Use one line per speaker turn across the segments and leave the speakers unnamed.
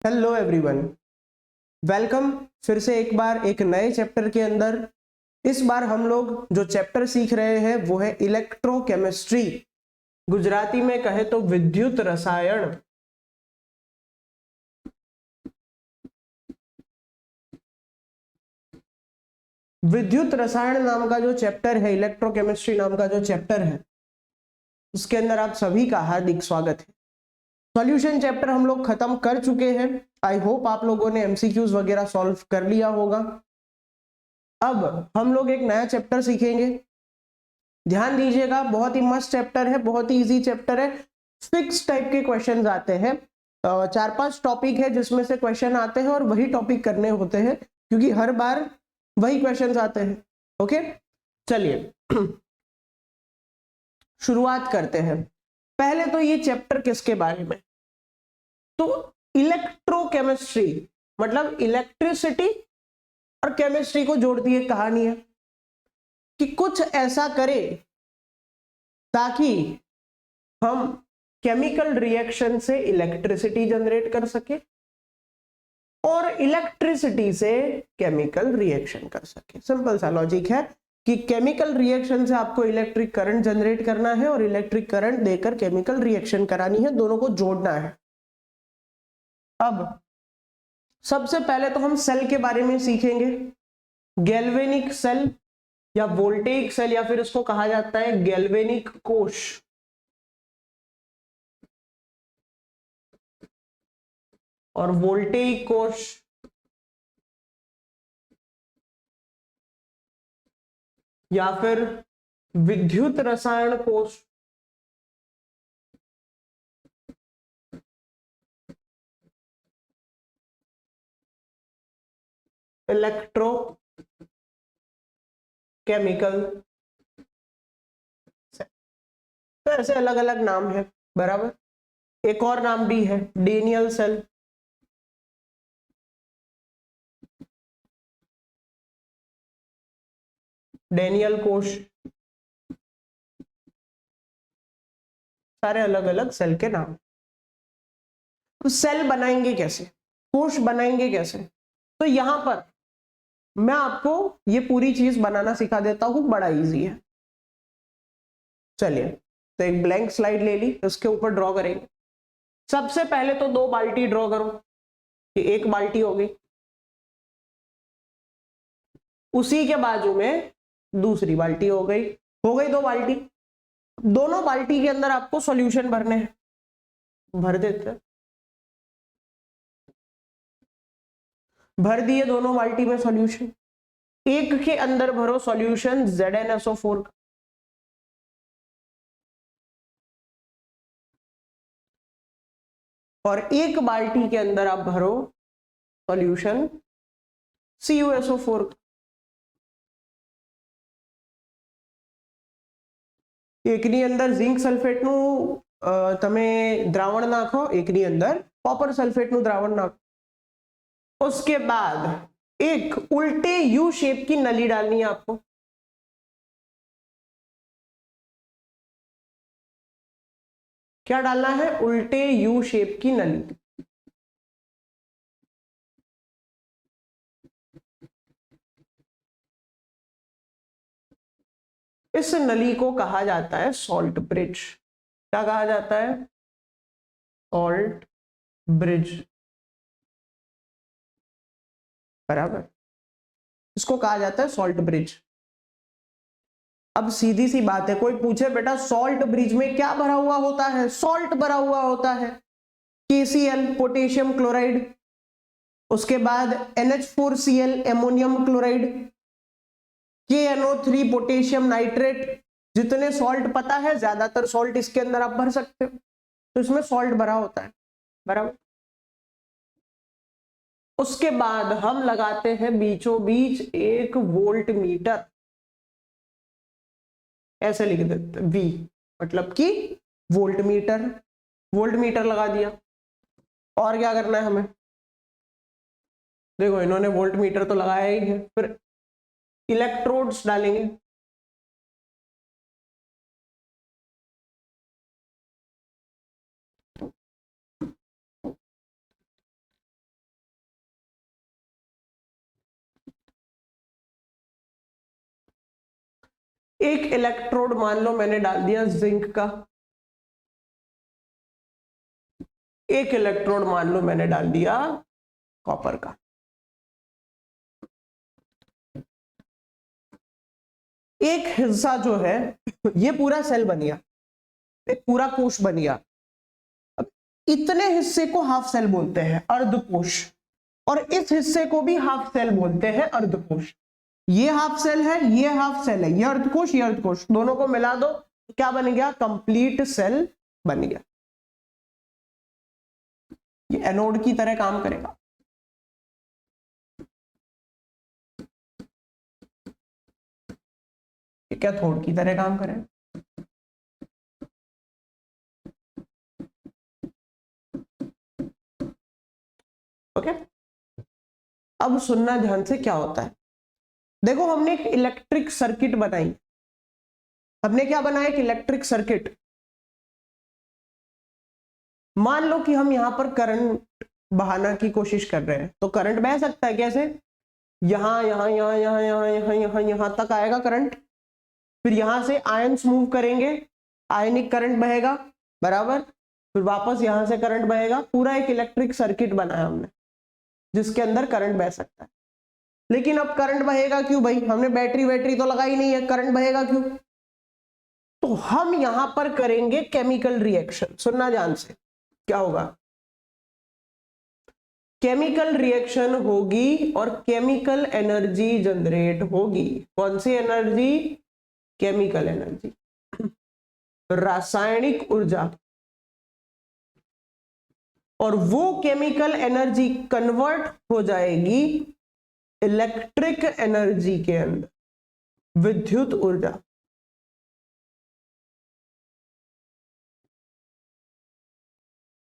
Hello everyone, welcome फिर से एक बार एक नए चैप्टर के अंदर। इस बार हम लोग जो चैप्टर सीख रहे हैं वो है इलेक्ट्रोकेमिस्ट्री, गुजराती में कहे तो विद्युत रसायन। विद्युत रसायन नाम का जो चैप्टर है, इलेक्ट्रोकेमिस्ट्री नाम का जो चैप्टर है, उसके अंदर आप सभी का हार्दिक स्वागत है। सॉल्यूशन चैप्टर हम लोग खत्म कर चुके हैं। आई होप आप लोगों ने एमसीक्यूज वगैरह सॉल्व कर लिया होगा। अब हम लोग एक नया चैप्टर सीखेंगे। ध्यान दीजिएगा, बहुत ही मस्त चैप्टर है, बहुत ही इजी चैप्टर है। फिक्स टाइप के क्वेश्चंस आते हैं। 4-5 टॉपिक है जिसमें से क्वेश्चन आते हैं और वही टॉपिक करने होते हैं, क्योंकि हर बार वही क्वेश्चंस आते हैं। ओके, चलिए शुरुआत करते हैं। पहले तो ये चैप्टर किसके बारे में, तो इलेक्ट्रोकेमिस्ट्री मतलब इलेक्ट्रिसिटी और केमिस्ट्री को जोड़ती है कहानी है कि कुछ ऐसा करे ताकि हम केमिकल रिएक्शन से इलेक्ट्रिसिटी जनरेट कर सके और इलेक्ट्रिसिटी से केमिकल रिएक्शन कर सके। सिंपल सा लॉजिक है कि केमिकल रिएक्शन से आपको इलेक्ट्रिक करंट जनरेट करना है और इलेक्ट्रिक करंट देकर केमिकल रिएक्शन करानी है, दोनों को जोड़ना है। अब सबसे पहले तो हम सेल के बारे में सीखेंगे। गैल्वेनिक सेल या वोल्टेइक सेल या फिर इसको कहा जाता है गैल्वेनिक कोश। और वोल्टेइक कोश या फिर विद्युत रसायन कोश। इलेक्ट्रो केमिकल, तो ऐसे अलग अलग नाम है, बराबर। एक और नाम भी है डेनियल सेल। डेनियल कोश, सारे अलग अलग सेल के नाम। तो सेल बनाएंगे कैसे, कोश बनाएंगे कैसे, तो यहां पर मैं आपको ये पूरी चीज बनाना सिखा देता हूं, बड़ा इजी है। चलिए, तो एक ब्लैंक स्लाइड ले ली, उसके ऊपर ड्रॉ करेंगे। सबसे पहले तो 2 बाल्टी ड्रॉ करो, ये एक बाल्टी हो गई, उसी के बाजू में दूसरी बाल्टी हो गई 2 बाल्टी। दोनों बाल्टी के अंदर आपको सॉल्यूशन भरने हैं, भर देते हैं। भर दिए दोनों बाल्टी में सॉल्यूशन। एक के अंदर भरो सॉल्यूशन ZnSO4 का, और एक बाल्टी के अंदर आप भरो सॉल्यूशन CuSO4 का। એકની અંદર ઝિંક સલ્ફેટનું તમે દ્રાવણ નાખો, એકની અંદર कॉपर सल्फेटનું દ્રાવણ નાખો। उसके बाद एक उल्टे यू शेप की नली डालनी है आपको। क्या डालना है, उल्टे यू शेप की नली। इस नली को कहा जाता है सॉल्ट ब्रिज। क्या कहा जाता है, सॉल्ट ब्रिज, बराबर। इसको कहा जाता है सॉल्ट ब्रिज। अब सीधी सी बात है, कोई पूछे बेटा सॉल्ट ब्रिज में क्या भरा हुआ होता है, सॉल्ट भरा हुआ होता है, KCl पोटेशियम क्लोराइड, उसके बाद NH4Cl ammonium chloride, KNO3 potassium nitrate. जितने सॉल्ट पता है, ज्यादातर सॉल्ट इसके अंदर आप भर सकते हो, तो इसमें सॉल्ट भरा होता है, बराबर। उसके बाद हम लगाते हैं बीचों बीच एक वोल्ट मीटर, ऐसे लिख देते V, मतलब कि वोल्ट मीटर। वोल्ट मीटर लगा दिया, और क्या करना है हमें, देखो इन्होंने वोल्ट मीटर तो लगाया ही है, फिर इलेक्ट्रोड्स डालेंगे। एक इलेक्ट्रोड मान लो मैंने डाल दिया जिंक का, एक इलेक्ट्रोड मान लो मैंने डाल दिया कॉपर का। एक हिस्सा जो है, ये पूरा सेल बन गया, एक पूरा कोश बन गया। अब इतने हिस्से को हाफ सेल बोलते हैं, अर्धकोश, और इस हिस्से को भी हाफ सेल बोलते हैं, अर्धकोश। ये हाफ सेल है, ये हाफ सेल है, ये अर्धकोश, ये अर्धकोश, दोनों को मिला दो क्या बन गया? कंप्लीट सेल बन गया। ये एनोड की तरह काम करेगा। ये कैथोड की तरह काम करेगा। ओके, अब सुनना ध्यान से क्या होता है। देखो हमने एक इलेक्ट्रिक सर्किट बनाई, हमने क्या बनाया? एक इलेक्ट्रिक सर्किट। मान लो कि हम यहां पर करंट बहाना की कोशिश कर रहे हैं, तो करंट बह सकता है कैसे? यहां यहां यहां यहां यहां यहां यहां यहां तक आएगा करंट, फिर यहां से आयन्स मूव करेंगे, आयनिक करंट बहेगा, बराबर, फिर वापस यहां से करंट बहेगा। पूरा एक इलेक्ट्रिक सर्किट बनाया हमने जिसके अंदर करंट बह सकता है। लेकिन अब करंट बहेगा क्यों भाई? हमने बैटरी तो लगाई नहीं है, करंट बहेगा क्यों? तो हम यहां पर करेंगे केमिकल रिएक्शन। सुनना ध्यान से, क्या होगा? केमिकल रिएक्शन होगी और केमिकल एनर्जी जनरेट होगी। कौन सी एनर्जी? केमिकल एनर्जी, रासायनिक ऊर्जा। और वो केमिकल एनर्जी कन्वर्ट हो जाएगी इलेक्ट्रिक एनर्जी के अंदर, विद्युत ऊर्जा।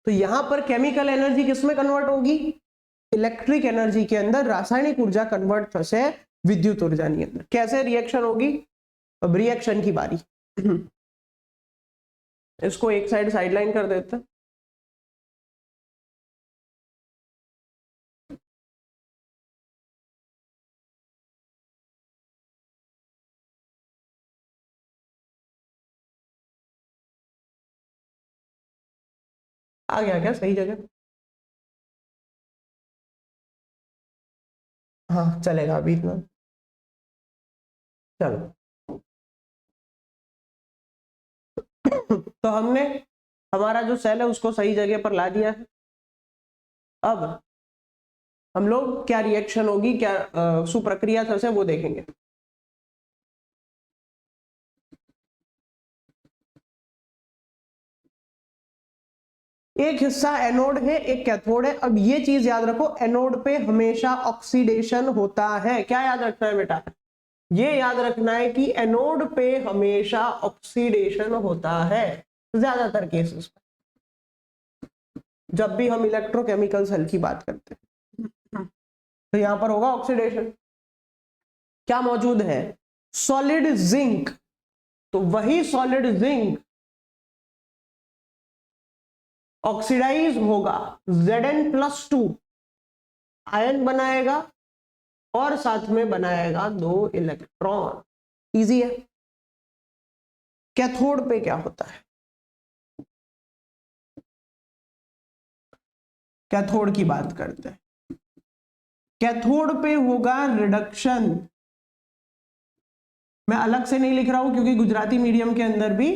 तो यहां पर केमिकल एनर्जी किसमें कन्वर्ट होगी? इलेक्ट्रिक एनर्जी के अंदर। रासायनिक ऊर्जा कन्वर्ट से विद्युत ऊर्जा के अंदर। कैसे रिएक्शन होगी? अब रिएक्शन की बारी। इसको एक साइडलाइन कर देते हैं। आ गया क्या सही जगह? हाँ चलेगा अभी इतना। चलो तो हमने हमारा जो सेल है उसको सही जगह पर ला दिया है। अब हम लोग क्या रिएक्शन होगी, क्या सुप्रक्रिया से वो देखेंगे। एक हिस्सा एनोड है, एक कैथोड है। अब ये चीज याद रखो, एनोड पे हमेशा ऑक्सीडेशन होता है। क्या याद रखना है बेटा? ये याद रखना है कि एनोड पे हमेशा ऑक्सीडेशन होता है ज्यादातर केसेस में, जब भी हम इलेक्ट्रोकेमिकल सेल की बात करते हैं तो यहां पर होगा ऑक्सीडेशन। क्या मौजूद है? Solid zinc. तो वही सॉलिड जिंक ऑक्सीडाइज होगा, Zn+2 आयन बनाएगा और साथ में बनाएगा 2 इलेक्ट्रॉन। इजी है। कैथोड पे क्या होता है? कैथोड की बात करते हैं। कैथोड पे होगा रिडक्शन। मैं अलग से नहीं लिख रहा हूं क्योंकि गुजराती मीडियम के अंदर भी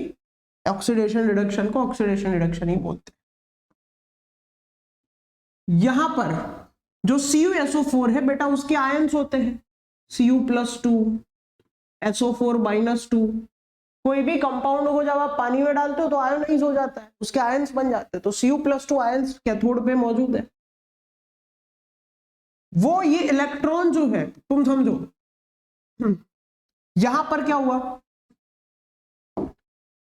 ऑक्सीडेशन रिडक्शन को ऑक्सीडेशन रिडक्शन ही बोलते हैं। यहां पर जो CuSO4 है बेटा, उसके आयंस होते हैं Cu+2 SO4-2। कोई भी कंपाउंड को जब आप पानी में डालते हो तो आयनाइज हो जाता है, उसके आयंस बन जाते हैं। तो Cu+2 आयंस कैथोड पे मौजूद है। वो ये इलेक्ट्रॉन जो है, तुम समझो, यहां पर क्या हुआ?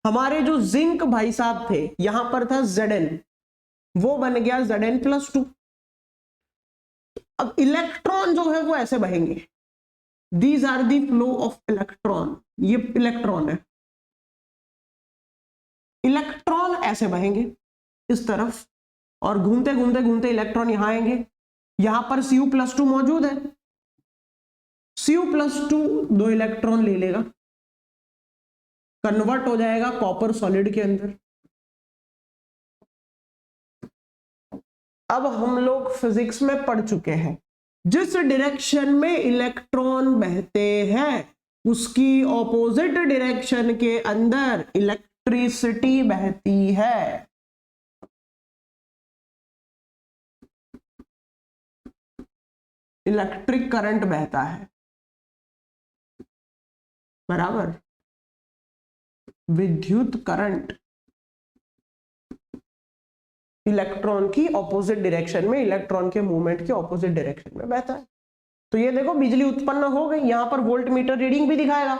हमारे जो जिंक भाई साहब थे, यहां पर था Zn, वो बन गया Zn+2। अब इलेक्ट्रॉन जो है वो ऐसे बहेंगे। These are the flow of electron. ये इलेक्ट्रॉन है, इलेक्ट्रॉन ऐसे बहेंगे इस तरफ और घूमते घूमते घूमते इलेक्ट्रॉन यहां आएंगे। यहां पर Cu+2 मौजूद है, Cu+2 2 इलेक्ट्रॉन ले लेगा कन्वर्ट हो जाएगा कॉपर सॉलिड के अंदर। अब हम लोग फिजिक्स में पढ़ चुके हैं, जिस डायरेक्शन में इलेक्ट्रॉन बहते हैं उसकी ऑपोजिट डायरेक्शन के अंदर इलेक्ट्रिसिटी बहती है। इलेक्ट्रिक करंट बहता है, बराबर। विद्युत करंट इलेक्ट्रॉन की ऑपोजिट डायरेक्शन में, इलेक्ट्रॉन के मूवमेंट के ऑपोजिट डायरेक्शन में बहता है। तो ये देखो बिजली उत्पन्न हो गई, यहां पर वोल्ट मीटर रीडिंग भी दिखाएगा।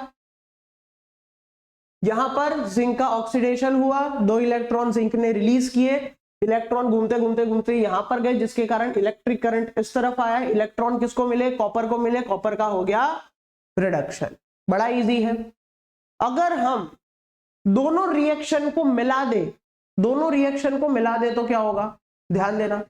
यहां पर जिंक का ऑक्सीडेशन हुआ, 2 इलेक्ट्रॉन जिंक ने रिलीज किए, इलेक्ट्रॉन घूमते घूमते घूमते यहां पर गए, जिसके कारण इलेक्ट्रिक करंट इस तरफ आया। इलेक्ट्रॉन किसको मिले? कॉपर को मिले, कॉपर का हो गया रिडक्शन। बड़ा इजी है। अगर हम दोनों रिएक्शन को मिला दे, दोनों रिएक्शन को मिला दे तो क्या होगा? ध्यान देना,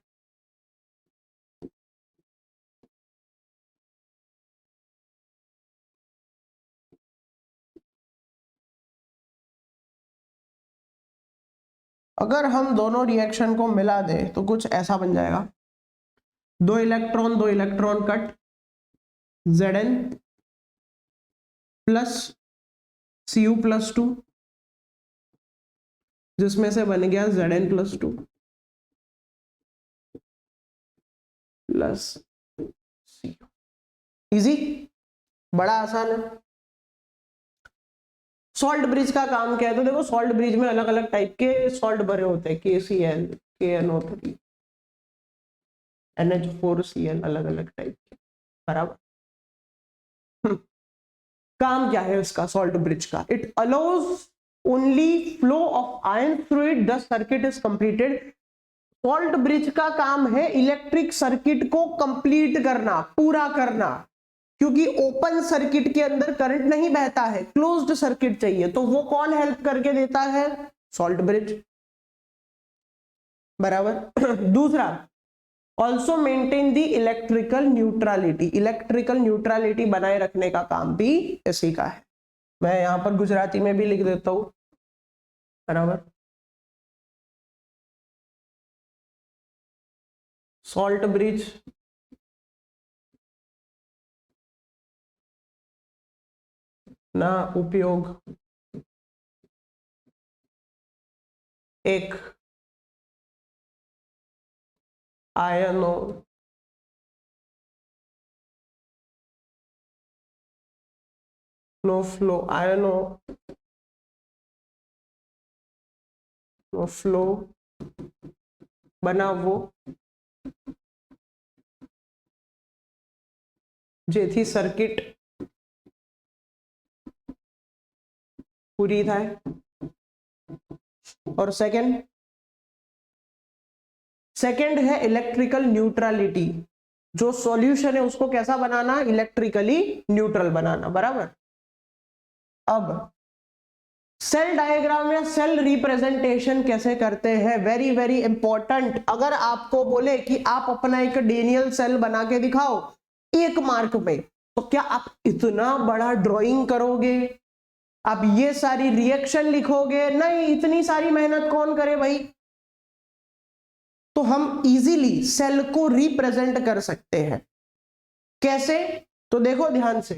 अगर हम दोनों रिएक्शन को मिला दे तो कुछ ऐसा बन जाएगा। 2 electron cut, Zn plus Cu+2, जिसमें से बन गया Zn+2 प्लस Cu। इजी, बड़ा आसान है। सॉल्ट ब्रिज का काम क्या है? तो देखो सॉल्ट ब्रिज में अलग अलग टाइप के सॉल्ट भरे होते हैं, KCl, KNO3, NH4Cl, अलग अलग टाइप के, बराबर। काम क्या है इसका सॉल्ट ब्रिज का? It allows only flow of ion through it, the circuit is completed. Salt bridge का काम है इलेक्ट्रिक सर्किट को कंप्लीट करना, पूरा करना, क्योंकि ओपन सर्किट के अंदर करंट नहीं बहता है, क्लोज्ड सर्किट चाहिए। तो वो कौन हेल्प करके देता है? सॉल्ट ब्रिज, बराबर। दूसरा, also maintain the electrical neutrality, electrical neutrality बनाए रखने का काम भी इसी का है। मैं यहां पर गुजराती में भी लिख देता हूं, बराबर। सॉल्ट ब्रिज ना उपयोग एक आयनों नो फ्लो, आयनों नो फ्लो બનાવવો જેથી સર્કિટ પૂરી થાય। और सेकंड है इलेक्ट्रिकल न्यूट्रलिटी, जो सॉल्यूशन है उसको कैसा बनाना? इलेक्ट्रिकली न्यूट्रल बनाना, बराबर। अब सेल डायग्राम या सेल रिप्रेजेंटेशन कैसे करते हैं? Very very important. अगर आपको बोले कि आप अपना एक डेनियल सेल बना के दिखाओ 1 मार्क में, तो क्या आप इतना बड़ा ड्राइंग करोगे? आप ये सारी रिएक्शन लिखोगे? नहीं, इतनी सारी मेहनत कौन करे भाई। तो हम इजीली सेल को रिप्रेजेंट कर सकते हैं। कैसे? तो देखो ध्यान से,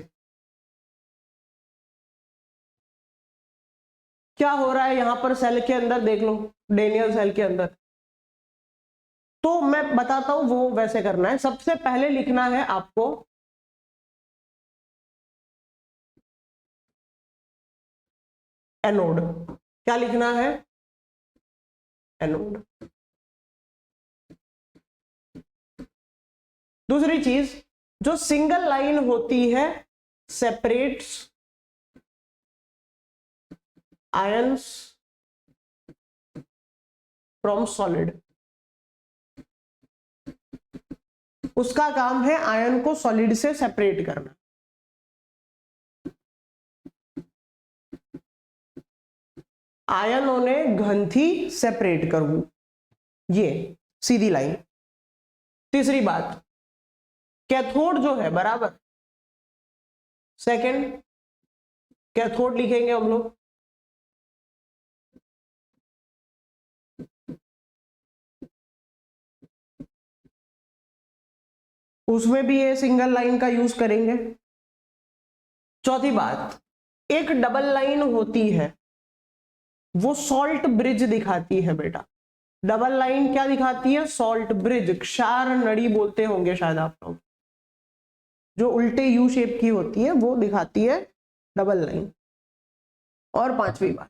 क्या हो रहा है यहां पर सेल के अंदर, देख लो डेनियल सेल के अंदर। तो मैं बताता हूं वो वैसे करना है। सबसे पहले लिखना है आपको एनोड। क्या लिखना है? एनोड। दूसरी चीज, जो सिंगल लाइन होती है सेपरेट्स आयंस फ्रॉम सॉलिड, उसका काम है आयन को सॉलिड से सेपरेट करना। आयनों ने घनथी सेपरेट करવું, ये सीधी लाइन। तीसरी बात, कैथोड जो है, बराबर। सेकंड, कैथोड लिखेंगे हम लोग उसमें भी ये सिंगल लाइन का यूज करेंगे। चौथी बात, एक डबल लाइन होती है वो सॉल्ट ब्रिज दिखाती है बेटा। डबल लाइन क्या दिखाती है? सॉल्ट ब्रिज, क्षार नड़ी बोलते होंगे शायद आप लोग, जो उल्टे यू शेप की होती है वो दिखाती है डबल लाइन। और पांचवी बात,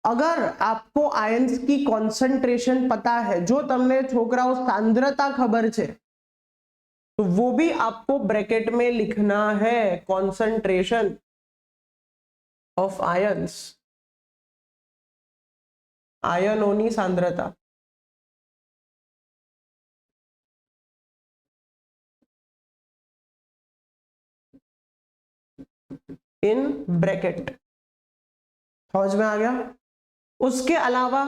अगर आपको आयंस की कॉन्सेंट्रेशन पता है, जो तमने छोकराओ सांद्रता खबर छे, तो वो भी आपको ब्रैकेट में लिखना है, कॉन्सेंट्रेशन ऑफ आयंस, आयनोनी सांद्रता। इन ब्रैकेट, समझ में आ गया? उसके अलावा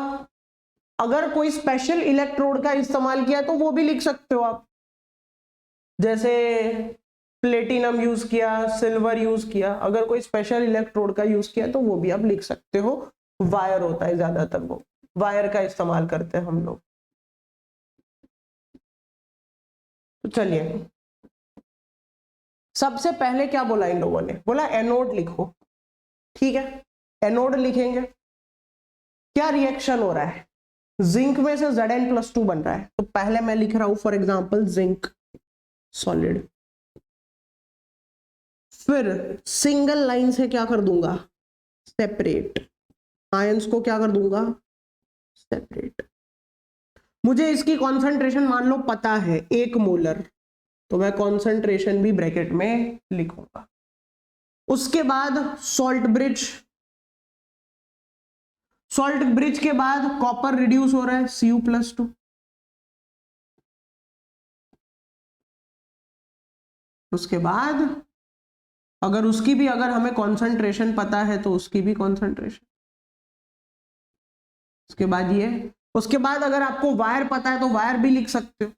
अगर कोई स्पेशल इलेक्ट्रोड का इस्तेमाल किया तो वो भी लिख सकते हो आप, जैसे प्लेटिनम यूज किया, सिल्वर यूज किया, अगर कोई स्पेशल इलेक्ट्रोड का यूज किया तो वो भी आप लिख सकते हो। वायर होता है ज्यादातर, वो वायर का इस्तेमाल करते हैं हम लोग। तो चलिए, सबसे पहले क्या बोला इन लोगों ने? बोला एनोड लिखो। ठीक है, एनोड लिखेंगे। क्या रिएक्शन हो रहा है? जिंक में से Zn+2 बन रहा है, तो पहले मैं लिख रहा हूं फॉर एग्जांपल जिंक सॉलिड। फिर सिंगल लाइन से क्या कर दूंगा? सेपरेट। आयंस को क्या कर दूंगा? सेपरेट। मुझे इसकी कॉन्सेंट्रेशन मान लो पता है 1 मोलर, तो मैं कॉन्सेंट्रेशन भी ब्रैकेट में लिखूंगा। उसके बाद सॉल्ट ब्रिज, सॉल्ट ब्रिज के बाद कॉपर रिड्यूस हो रहा है Cu+2। उसके बाद अगर उसकी भी अगर हमें कॉन्सेंट्रेशन पता है तो उसकी भी कॉन्सेंट्रेशन। उसके बाद ये, उसके बाद अगर आपको वायर पता है तो वायर भी लिख सकते हो,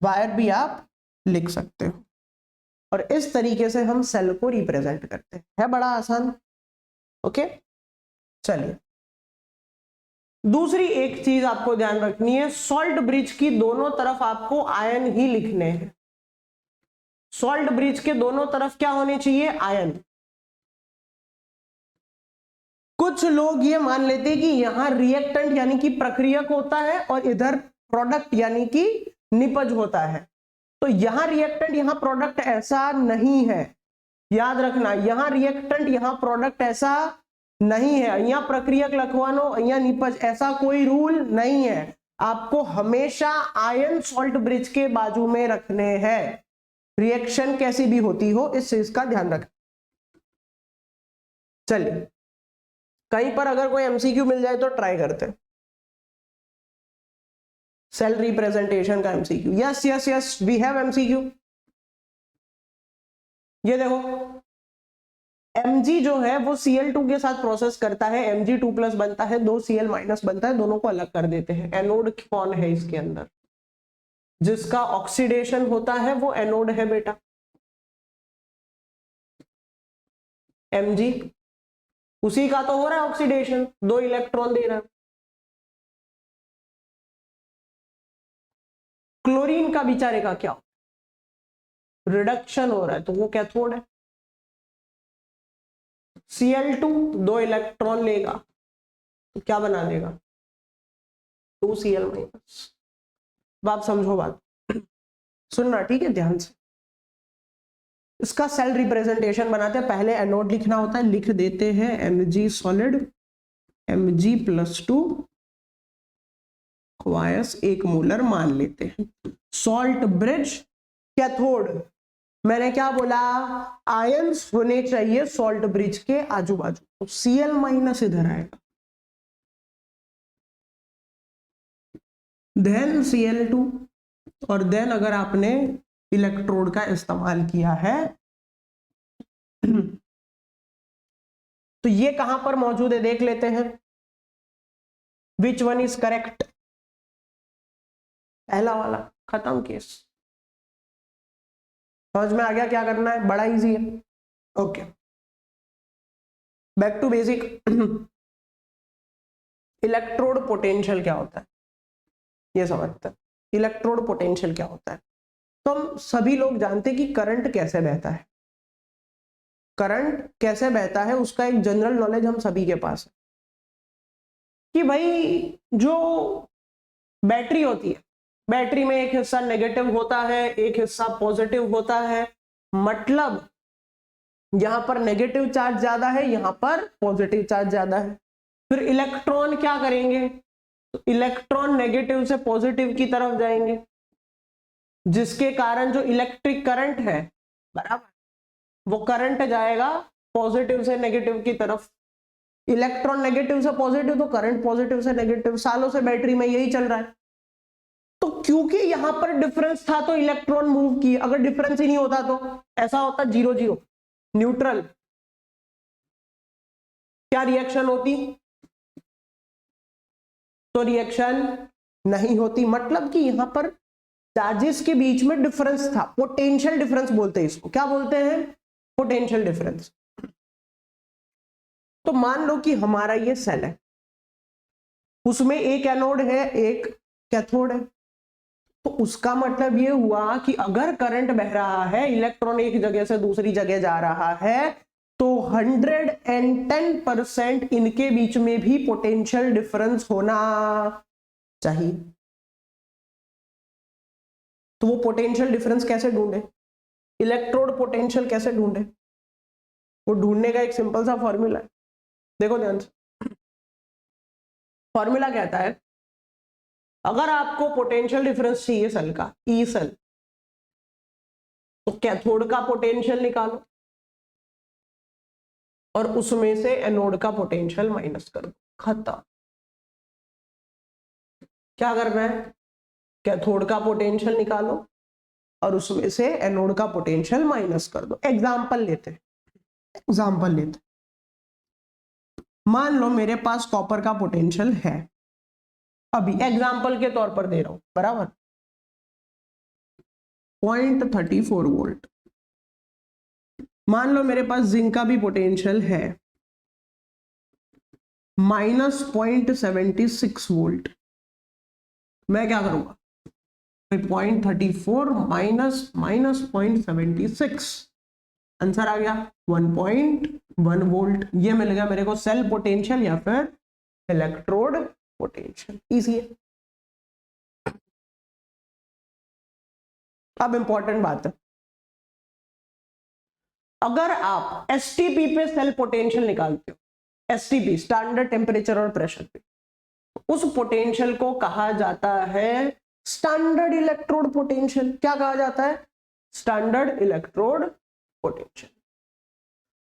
वायर भी आप लिख सकते हो। और इस तरीके से हम सेल को रिप्रेजेंट करते हैं। है बड़ा आसान। ओके, चलिए दूसरी एक चीज आपको ध्यान रखनी है, सॉल्ट ब्रिज की दोनों तरफ आपको आयन ही लिखने हैं। सॉल्ट ब्रिज के दोनों तरफ क्या होने चाहिए? आयन। कुछ लोग ये मान लेते हैं कि यहां रिएक्टेंट यानी कि प्रक्रियक होता है और इधर प्रोडक्ट यानी कि निपज होता है। तो यहां रिएक्टेंट यहां प्रोडक्ट ऐसा नहीं है, याद रखना, यहां रिएक्टेंट यहां प्रोडक्ट ऐसा नहीं है। અહીંયા પ્રક્રિયક લખવાનો, અહીંયા નિપજ, ऐसा कोई रूल नहीं है। आपको हमेशा आयन सॉल्ट ब्रिज के बाजू में रखने हैं, रिएक्शन कैसी भी होती हो, इस चीज का ध्यान रखें। चलिए, कहीं पर अगर कोई एमसीक्यू मिल जाए तो ट्राई करते हैं। सेल रिप्रेजेंटेशन का MCQ, yes yes yes, we have MCQ. ये देखो, Mg जो है वो Cl2 के साथ प्रोसेस करता है, Mg2+ बनता है, 2Cl- बनता है, दोनों को अलग कर देते हैं। एनोड कौन है इसके अंदर? जिसका ऑक्सीडेशन होता है वो एनोड है बेटा, Mg। उसी का तो हो रहा है ऑक्सीडेशन, 2 इलेक्ट्रॉन दे रहा है। क्लोरीन का बेचारे का क्या, रिडक्शन हो रहा है, तो वो कैथोड है। Cl2 2 इलेक्ट्रॉन लेगा तो क्या बना देगा? 2Cl-। आप समझो बात, सुनना ठीक है ध्यान से। इसका सेल रिप्रेजेंटेशन बनाते हैं। पहले एनोड लिखना होता है, लिख देते हैं Mg सॉलिड, Mg+2 क्वायस 1 मोलर मान लेते हैं। सॉल्ट ब्रिज कैथोड, मैंने क्या बोला? आयंस होने चाहिए सॉल्ट ब्रिज के आजू बाजू, तो Cl- इधर आएगा, देन Cl2, और देन अगर आपने इलेक्ट्रोड का इस्तेमाल किया है तो ये कहां पर मौजूद है देख लेते हैं। Which one is correct? पहला वाला, खत्म केस। समझ में आ गया क्या करना है? बड़ा इजी है। Okay, back to basic. Electrode potential क्या होता है? ये समझते हैं इलेक्ट्रोड पोटेंशियल क्या होता है। तो हम सभी लोग जानते हैं कि करंट कैसे बहता है, करंट कैसे बहता है उसका एक जनरल नॉलेज हम सभी के पास है कि भाई जो बैटरी होती है, बैटरी में एक हिस्सा नेगेटिव होता है, एक हिस्सा पॉजिटिव होता है। मतलब यहां पर नेगेटिव चार्ज ज्यादा है, यहां पर पॉजिटिव चार्ज ज्यादा है। फिर इलेक्ट्रॉन क्या करेंगे, तो इलेक्ट्रॉन नेगेटिव से पॉजिटिव की तरफ जाएंगे, जिसके कारण जो इलेक्ट्रिक करंट है बराबर, वो करंट जाएगा पॉजिटिव से नेगेटिव की तरफ। इलेक्ट्रॉन नेगेटिव से पॉजिटिव तो करंट पॉजिटिव से नेगेटिव, सालों से बैटरी में यही चल रहा है। तो क्योंकि यहां पर डिफरेंस था तो इलेक्ट्रॉन मूव किए, अगर डिफरेंस ही नहीं होता तो ऐसा होता 0-0 न्यूट्रल, क्या रिएक्शन होती, तो रिएक्शन नहीं होती। मतलब कि यहां पर चार्जेस के बीच में डिफरेंस था, पोटेंशियल डिफरेंस बोलते हैं इसको, क्या बोलते हैं, पोटेंशियल डिफरेंस। तो मान लो कि हमारा ये सेल है, उसमें एक एनोड है एक कैथोड है, तो उसका मतलब ये हुआ कि अगर करंट बह रहा है, इलेक्ट्रॉन एक जगह से दूसरी जगह जा रहा है, तो 110% इनके बीच में भी पोटेंशियल डिफरेंस होना चाहिए। तो वो पोटेंशियल डिफरेंस कैसे ढूंढे, इलेक्ट्रोड पोटेंशियल कैसे ढूंढे, वो ढूंढने का एक सिंपल सा फॉर्मूला है, देखो ध्यान से। फॉर्मूला कहता है अगर आपको पोटेंशियल डिफरेंस चाहिए सेल का, ई सेल, तो कैथोड का पोटेंशियल निकालो और उसमें से एनोड का पोटेंशियल माइनस कर दो, खत्म। क्या करना है, कैथोड का पोटेंशियल निकालो और उसमें से एनोड का पोटेंशियल माइनस कर दो। एग्जाम्पल लेते हैं, एग्जाम्पल लेते, मान लो मेरे पास कॉपर का पोटेंशियल है, अभी एग्जाम्पल के तौर पर दे रहा हूं बराबर, 0.34 वोल्ट। मान लो मेरे पास जिंक का भी पोटेंशियल है -0.76 वोल्ट। मैं क्या करूंगा, 0.34 माइनस -0.76, आंसर आ गया 1.1 वोल्ट। ये मिल गया मेरे को सेल पोटेंशियल या फिर इलेक्ट्रोड पोटेंशियल, इजी है। अब इंपॉर्टेंट बात है, अगर आप एसटीपी पे सेल पोटेंशियल निकालते हो, एसटीपी स्टैंडर्ड टेम्परेचर और प्रेशर पे, उस पोटेंशियल को कहा जाता है स्टैंडर्ड इलेक्ट्रोड पोटेंशियल। क्या कहा जाता है, स्टैंडर्ड इलेक्ट्रोड पोटेंशियल।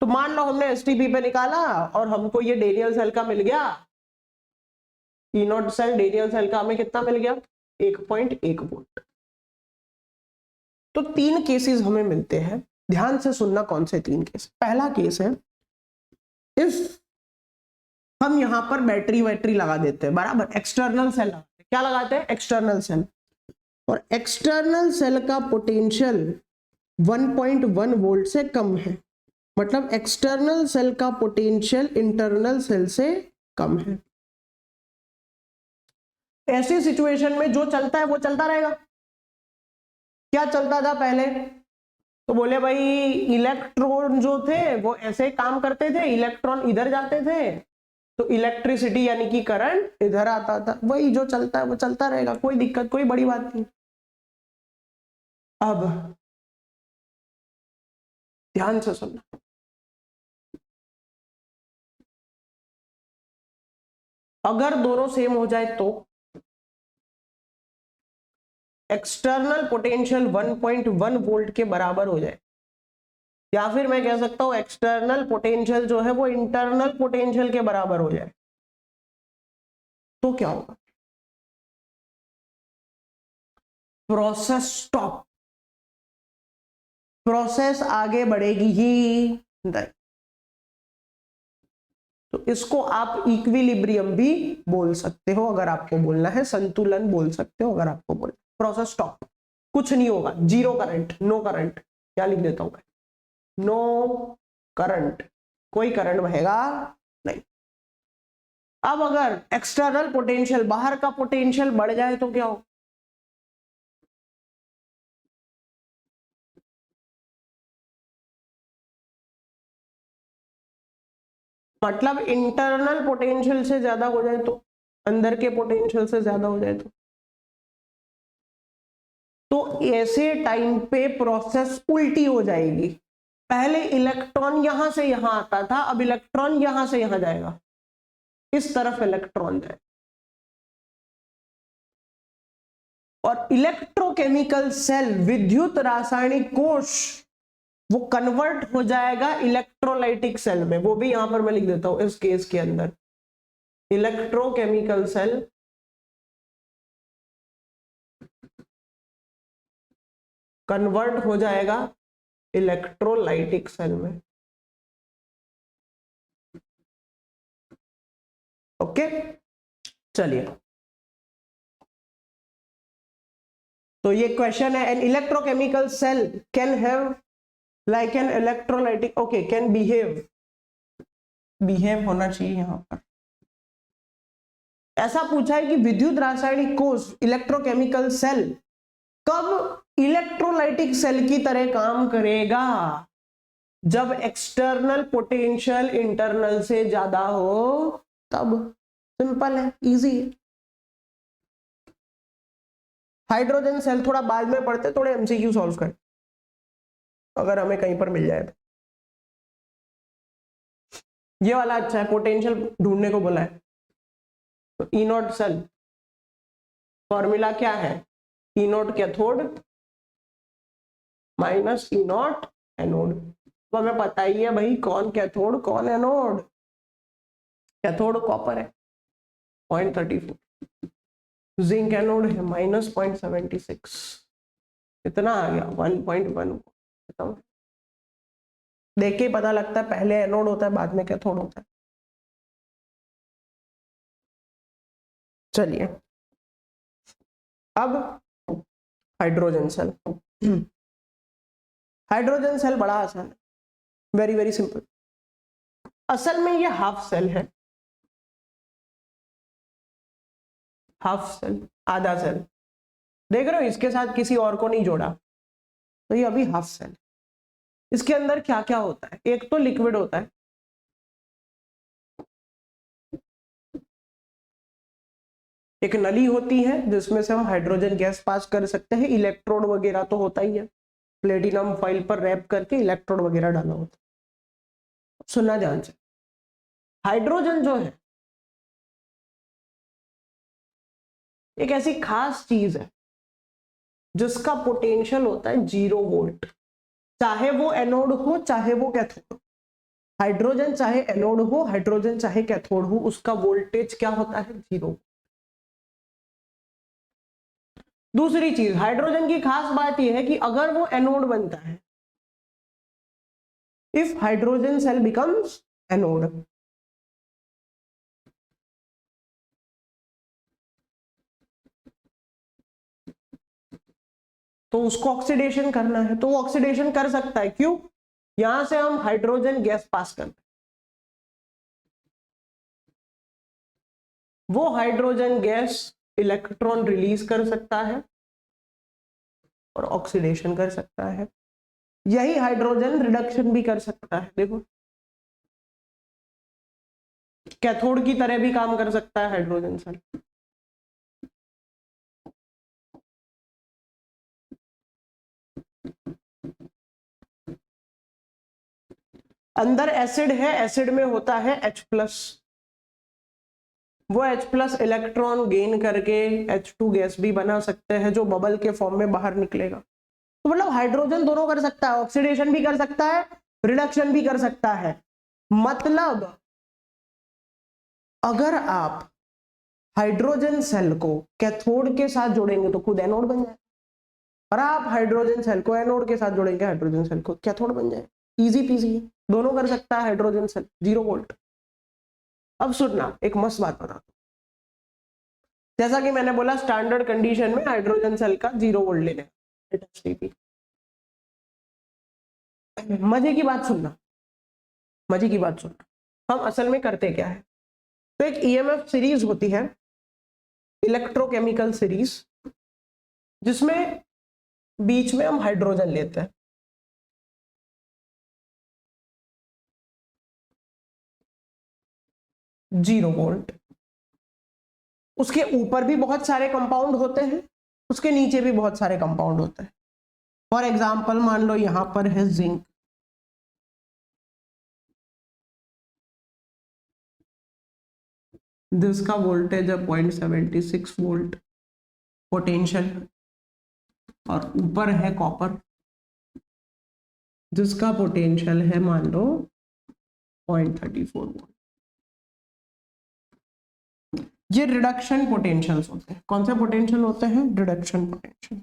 तो मान लो हमने एसटीपी पे निकाला और हमको ये डेनियल सेल का मिल गया, E not cell Daniel cell का हमें कितना मिल गया, 1.1 वोल्ट। तो 3 केसेस हमें मिलते हैं, ध्यान से सुनना कौन से 3 केस। पहला केस है इफ हम यहां पर बैटरी वैटरी लगा देते हैं बराबर, एक्सटर्नल सेल लगाते हैं, क्या लगाते हैं, एक्सटर्नल सेल, और एक्सटर्नल सेल का पोटेंशियल 1.1 वोल्ट से कम है, मतलब एक्सटर्नल सेल का पोटेंशियल इंटरनल सेल से कम है। ऐसी सिचुएशन में जो चलता है वो चलता रहेगा। क्या चलता था पहले, तो बोले भाई इलेक्ट्रॉन जो थे वो ऐसे काम करते थे, इलेक्ट्रॉन इधर जाते थे तो इलेक्ट्रिसिटी यानी कि करंट इधर आता था, वही जो चलता है वो चलता रहेगा, कोई दिक्कत कोई बड़ी बात नहीं। अब ध्यान से सुनना, अगर दोनों सेम हो जाए तो एक्सटर्नल पोटेंशियल 1.1 वोल्ट के बराबर हो जाए, या फिर मैं कह सकता हूं एक्सटर्नल पोटेंशियल जो है वो इंटरनल पोटेंशियल के बराबर हो जाए, तो क्या होगा, प्रोसेस स्टॉप, प्रोसेस आगे बढ़ेगी ही नहीं। तो इसको आप इक्विलिब्रियम भी बोल सकते हो अगर आपको बोलना है, संतुलन बोल सकते हो अगर आपको बोलना, प्रोसेस स्टॉप, कुछ नहीं होगा, जीरो करंट, नो करंट, क्या लिख देता हूं मैं, नो करंट, कोई करंट बहेगा नहीं। अब अगर एक्सटर्नल पोटेंशियल, बाहर का पोटेंशियल बढ़ जाए तो क्या हो? मतलब इंटरनल पोटेंशियल से ज्यादा हो जाए तो, अंदर के पोटेंशियल से ज्यादा हो जाए तो ऐसे टाइम पे प्रोसेस उल्टी हो जाएगी। पहले इलेक्ट्रॉन यहां से यहां आता था, अब इलेक्ट्रॉन यहां से यहां जाएगा, इस तरफ इलेक्ट्रॉन जाए, और इलेक्ट्रोकेमिकल सेल, विद्युत रासायनिक कोश, वो कन्वर्ट हो जाएगा इलेक्ट्रोलाइटिक सेल में। वो भी यहां पर मैं लिख देता हूं इस केस के अंदर, इलेक्ट्रोकेमिकल सेल कन्वर्ट हो जाएगा इलेक्ट्रोलाइटिक सेल में। ओके, चलिए, तो ये क्वेश्चन है, an electrochemical cell can have like an electrolytic, okay, can behave, behave होना चाहिए यहां पर। ऐसा पूछा है कि विद्युत रासायनिक कोश, इलेक्ट्रोकेमिकल सेल कब इलेक्ट्रोलाइटिक सेल की तरह काम करेगा? जब एक्सटर्नल पोटेंशियल इंटरनल से ज्यादा हो तब। सिंपल है, इजी है। हाइड्रोजन सेल थोड़ा बाद में पढ़ते, थोड़े एमसीक्यू सॉल्व कर, अगर हमें कहीं पर मिल जाए तो। ये वाला अच्छा है, पोटेंशियल ढूंढने को बोला है। तो ई नॉट सेल, फॉर्मूला क्या है? E not cathode minus E not anode. तो हमें पता ही है भाई कौन कैथोड कौन एनोड। कैथोड कॉपर है 0.34, जिंक एनोड है -0.76, इतना आ गया 1.1। देख के पता लगता है पहले एनोड होता है बाद में कैथोड होता है। चलिए, अब हाइड्रोजन सेल। हाइड्रोजन सेल बड़ा आसान है, वेरी वेरी सिंपल। असल में ये हाफ सेल है, हाफ सेल, आधा सेल। देख रहे हो, इसके साथ किसी और को नहीं जोड़ा, तो ये अभी हाफ सेल। इसके अंदर क्या क्या होता है? एक तो लिक्विड होता है, एक नली होती है जिसमें से हम हाइड्रोजन गैस पास कर सकते हैं, इलेक्ट्रोड वगैरह तो होता ही है, प्लेटिनम फॉइल पर रैप करके इलेक्ट्रोड वगैरह डाला होता है। सुनना ध्यान से, हाइड्रोजन जो है एक ऐसी खास चीज है जिसका पोटेंशियल होता है 0 वोल्ट, चाहे वो एनोड हो चाहे वो कैथोड हो। हाइड्रोजन चाहे एनोड हो, हाइड्रोजन चाहे कैथोड हो, उसका वोल्टेज क्या होता है? 0। दूसरी चीज, हाइड्रोजन की खास बात यह है कि अगर वो एनोड बनता है, if hydrogen cell becomes anode, तो उसको ऑक्सीडेशन करना है, तो वो ऑक्सीडेशन कर सकता है। क्यों? यहां से हम हाइड्रोजन गैस पास करते हैं, वो हाइड्रोजन गैस इलेक्ट्रॉन रिलीज कर सकता है और ऑक्सीडेशन कर सकता है। यही हाइड्रोजन रिडक्शन भी कर सकता है। देखो, कैथोड की तरह भी काम कर सकता है हाइड्रोजन सेल। अंदर एसिड है, एसिड में होता है H+, वो H+ इलेक्ट्रॉन गेन करके H2 गैस भी बना सकते हैं जो बबल के फॉर्म में बाहर निकलेगा। तो मतलब हाइड्रोजन दोनों कर सकता है, ऑक्सीडेशन भी कर सकता है, रिडक्शन भी कर सकता है। मतलब अगर आप हाइड्रोजन सेल को कैथोड के साथ जोड़ेंगे तो खुद एनोड बन जाए, और आप हाइड्रोजन सेल को एनोड के साथ जोड़ेंगे हाइड्रोजन सेल को कैथोड बन जाए। इजी पीजी है, दोनों कर सकता है हाइड्रोजन सेल 0 वोल्ट। अब सुनना, एक मस्त बात बता दो, जैसा कि मैंने बोला स्टैंडर्ड कंडीशन में हाइड्रोजन सेल का 0 वोल्ट लेने, मजे की बात सुनना, मजे की बात सुनना। हम असल में करते क्या है, तो एक ईएमएफ सीरीज होती है, इलेक्ट्रोकेमिकल सीरीज, जिसमें बीच में हम हाइड्रोजन लेते हैं। Zero volt. उसके ऊपर भी बहुत सारे कंपाउंड होते हैं, उसके नीचे भी बहुत सारे कंपाउंड होते हैं। फॉर एग्जाम्पल मान लो यहां पर है जिंक, जिसका वोल्टेज है 0.76 वोल्ट पोटेंशियल, और ऊपर है कॉपर जिसका पोटेंशियल है मान लो 0.34 वोल्ट। ये रिडक्शन पोटेंशियल्स होते हैं। कौन से पोटेंशियल होते हैं? Reduction potential.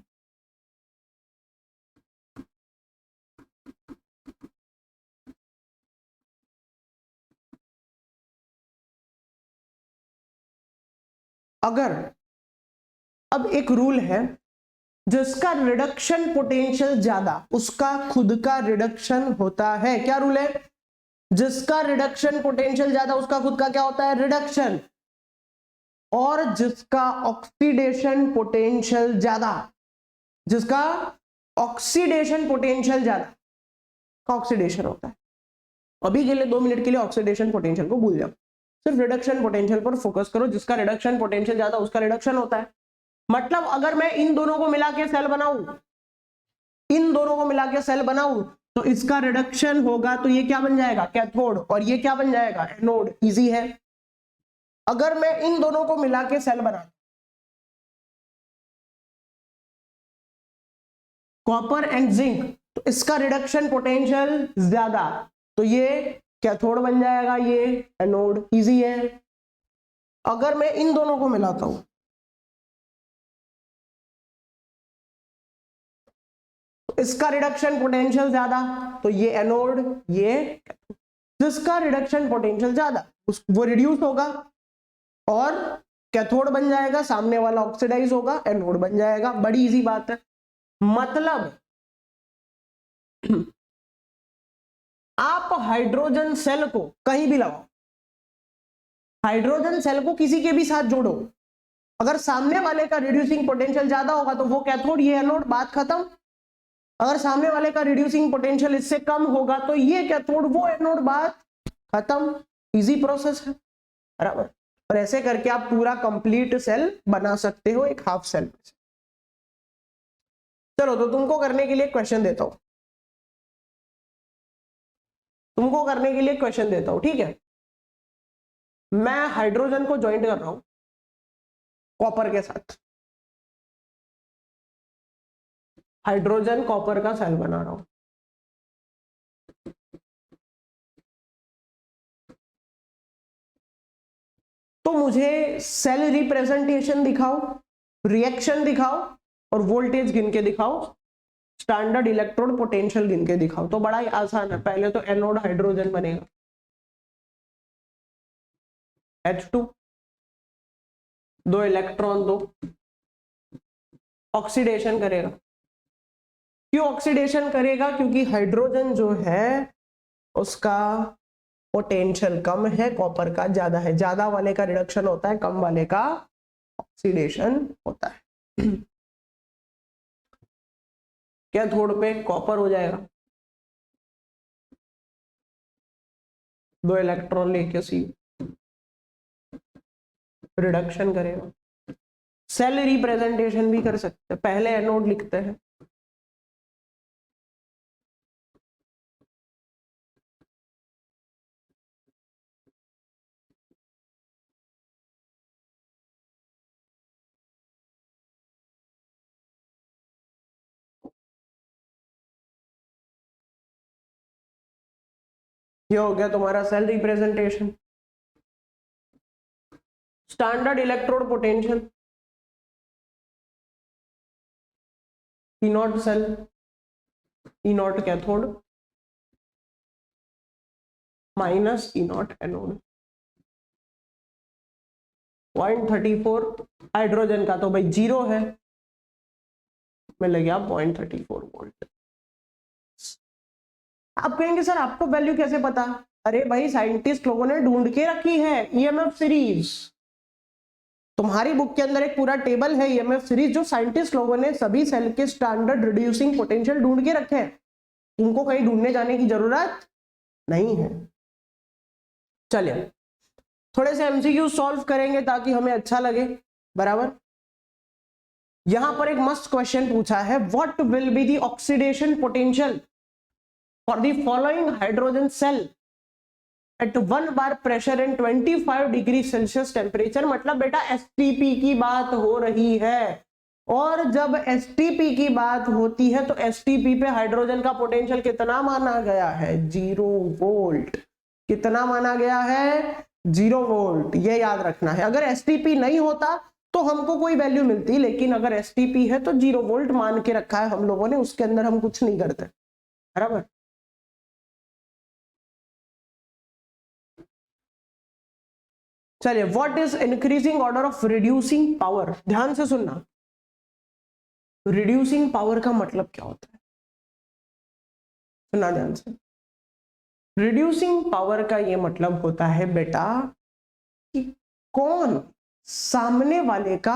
अगर अब एक रूल है, जिसका रिडक्शन पोटेंशियल ज्यादा उसका खुद का रिडक्शन होता है। क्या रूल है? जिसका रिडक्शन पोटेंशियल ज्यादा उसका खुद का क्या होता है? रिडक्शन। और जिसका ऑक्सीडेशन पोटेंशियल ज्यादा, जिसका ऑक्सीडेशन पोटेंशियल ज्यादा का ऑक्सीडेशन होता है। अभी के लिए 2 मिनट के लिए ऑक्सीडेशन पोटेंशियल को भूल जाओ, सिर्फ रिडक्शन पोटेंशियल पर फोकस करो। जिसका रिडक्शन पोटेंशियल ज्यादा उसका रिडक्शन होता है। मतलब अगर मैं इन दोनों को मिला के सेल बनाऊं, इन दोनों को मिला के सेल बनाऊं, तो इसका रिडक्शन होगा तो ये क्या बन जाएगा? कैथोड। और ये क्या बन जाएगा? एनोड। इजी है। अगर मैं इन दोनों को मिला के सेल बना, कॉपर एंड जिंक, तो इसका रिडक्शन पोटेंशियल ज्यादा, तो ये कैथोड बन जाएगा, ये एनोड। इजी है। अगर मैं इन दोनों को मिलाता हूं, तो इसका रिडक्शन पोटेंशियल ज्यादा, तो ये एनोड, ये कैथोड। जिसका रिडक्शन पोटेंशियल ज्यादा वो रिड्यूस होगा और कैथोड बन जाएगा, सामने वाला ऑक्सीडाइज होगा, एनोड बन जाएगा। बड़ी इजी बात है। मतलब आप हाइड्रोजन सेल को कहीं भी लगाओ, हाइड्रोजन सेल को किसी के भी साथ जोड़ो, अगर सामने वाले का रिड्यूसिंग पोटेंशियल ज्यादा होगा तो वो कैथोड, ये एनोड, बात खत्म। अगर सामने वाले का रिड्यूसिंग पोटेंशियल इससे कम होगा तो ये कैथोड, वो एनोड, बात खत्म। इजी प्रोसेस है, बराबर। और ऐसे करके आप पूरा कंप्लीट सेल बना सकते हो एक हाफ सेल में से। चलो तो तुमको करने के लिए क्वेश्चन देता हूं, तुमको करने के लिए क्वेश्चन देता हूं, ठीक है। मैं हाइड्रोजन को ज्वाइंट कर रहा हूं कॉपर के साथ, हाइड्रोजन कॉपर का सेल बना रहा हूं। तो मुझे सेल रिप्रेजेंटेशन दिखाओ, रिएक्शन दिखाओ और वोल्टेज गिन के दिखाओ, स्टैंडर्ड इलेक्ट्रोड पोटेंशियल गिन के दिखाओ। तो बड़ा ही आसान है। पहले तो एनोड हाइड्रोजन बनेगा, H2, 2 इलेक्ट्रॉन दो, ऑक्सीडेशन करेगा। क्यों ऑक्सीडेशन करेगा? क्योंकि हाइड्रोजन जो है उसका पोटेंशियल कम है, कॉपर का ज्यादा है। ज्यादा वाले का रिडक्शन होता है, कम वाले का ऑक्सीडेशन होता है। कैथोड पे कॉपर हो जाएगा, 2 इलेक्ट्रॉन लेके सी रिडक्शन करेगा। सेल रिप्रेजेंटेशन भी कर सकते हैं। पहले एनोड लिखते हैं, ये हो गया तुम्हारा cell representation. Standard electrode potential, E not cell, E not cathode minus E not anode. 0.34 hydrogen का तो भाई 0 है, मिल गया 0.34 वोल्ट। आप कहेंगे सर आपको वैल्यू कैसे पता? अरे भाई साइंटिस्ट लोगों ने ढूंढ के रखी है ईएमएफ सीरीज। तुम्हारी बुक के अंदर एक पूरा टेबल है ईएमएफ सीरीज, जो साइंटिस्ट लोगों ने सभी सेल के स्टैंडर्ड रिड्यूसिंग पोटेंशियल ढूंढ के रखे हैं। तुमको कहीं ढूंढने जाने की जरूरत नहीं है। चलिए थोड़े से एमसीक्यू सॉल्व करेंगे ताकि हमें अच्छा लगे, बराबर। यहां पर एक मस्त क्वेश्चन पूछा है, what will be the oxidation potential for the following hydrogen cell at 1 bar pressure and 25 degree Celsius temperature. मतलब बेटा एसटीपी की बात हो रही है, और जब एसटीपी की बात होती है तो एसटीपी पे हाइड्रोजन का पोटेंशियल कितना माना गया है? 0 वोल्ट। कितना माना गया है? 0 वोल्ट। ये याद रखना है। अगर एसटीपी नहीं होता तो हमको कोई वैल्यू मिलती, लेकिन अगर एसटीपी है तो 0 वोल्ट मान के रखा है हम लोगों ने, उसके अंदर हम कुछ नहीं करते, बराबर। चलिए, what is increasing order of reducing power? ध्यान से सुनना, रिड्यूसिंग पावर का मतलब क्या होता है? सुना ध्यान से। रिड्यूसिंग पावर का ये मतलब होता है बेटा कि कौन सामने वाले का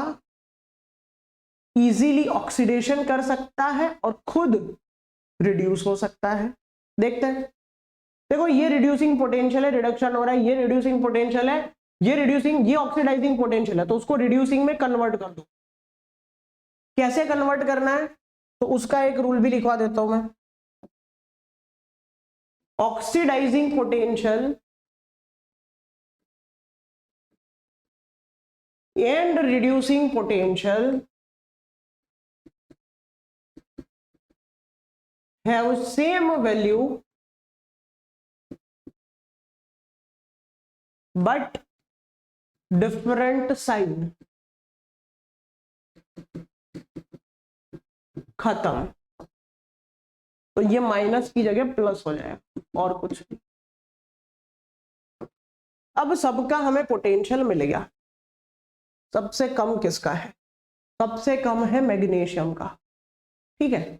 इजीली ऑक्सीडेशन कर सकता है और खुद रिड्यूस हो सकता है। देखते हैं। देखो ये रिड्यूसिंग पोटेंशियल है, रिडक्शन हो रहा है, ये रिड्यूसिंग पोटेंशियल है, ये रिड्यूसिंग, ये ऑक्सीडाइजिंग पोटेंशियल है, तो उसको रिड्यूसिंग में कन्वर्ट कर दो। कैसे कन्वर्ट करना है? तो उसका एक रूल भी लिखवा देता हूं मैं। Oxidising potential and reducing potential have same value but different sign। खत्म। तो ये माइनस की जगह प्लस हो जाएगा और कुछ नहीं। अब सबका हमें पोटेंशियल मिल गया। सबसे कम किसका है? सबसे कम है मैग्नीशियम का, ठीक है।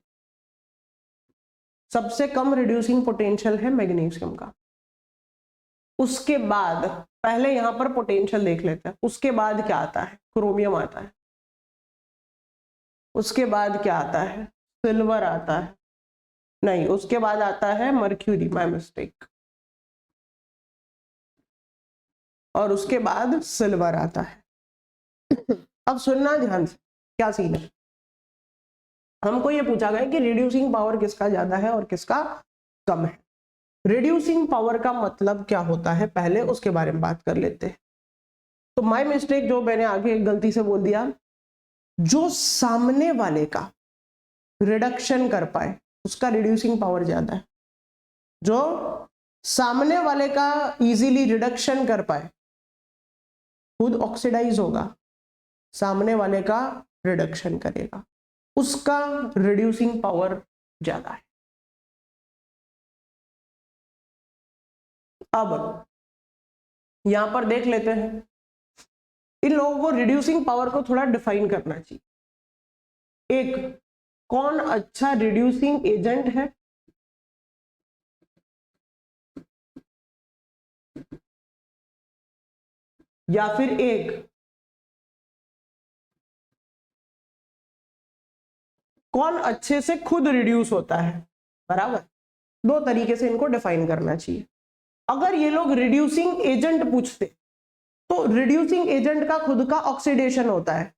सबसे कम रिड्यूसिंग पोटेंशियल है मैग्नीशियम का। उसके बाद पहले यहां पर पोटेंशियल देख लेते हैं। उसके बाद क्या आता है? क्रोमियम आता है। उसके बाद क्या आता है? सिल्वर आता है। नहीं, उसके बाद आता है मर्क्यूरी, माय मिस्टेक। और उसके बाद सिल्वर आता है। अब सुनना ध्यान से, क्या सीन है। हमको ये पूछा गया कि रिड्यूसिंग पावर किसका ज्यादा है और किसका कम है। रिड्यूसिंग पावर का मतलब क्या होता है पहले उसके बारे में बात कर लेते हैं। तो माय मिस्टेक, जो मैंने आगे गलती से बोल दिया, जो सामने वाले का रिडक्शन कर पाए उसका रिड्यूसिंग पावर ज्यादा है। जो सामने वाले का इजीली रिडक्शन कर पाए, खुद ऑक्सीडाइज होगा, सामने वाले का रिडक्शन करेगा, उसका रिड्यूसिंग पावर ज्यादा है। अब यहां पर देख लेते हैं, इन लोगों को रिड्यूसिंग पावर को थोड़ा डिफाइन करना चाहिए। एक, कौन अच्छा रिड्यूसिंग एजेंट है, या फिर एक, कौन अच्छे से खुद रिड्यूस होता है, बराबर। दो तरीके से इनको डिफाइन करना चाहिए। अगर ये लोग रिड्यूसिंग एजेंट पूछते तो रिड्यूसिंग एजेंट का खुद का ऑक्सीडेशन होता है,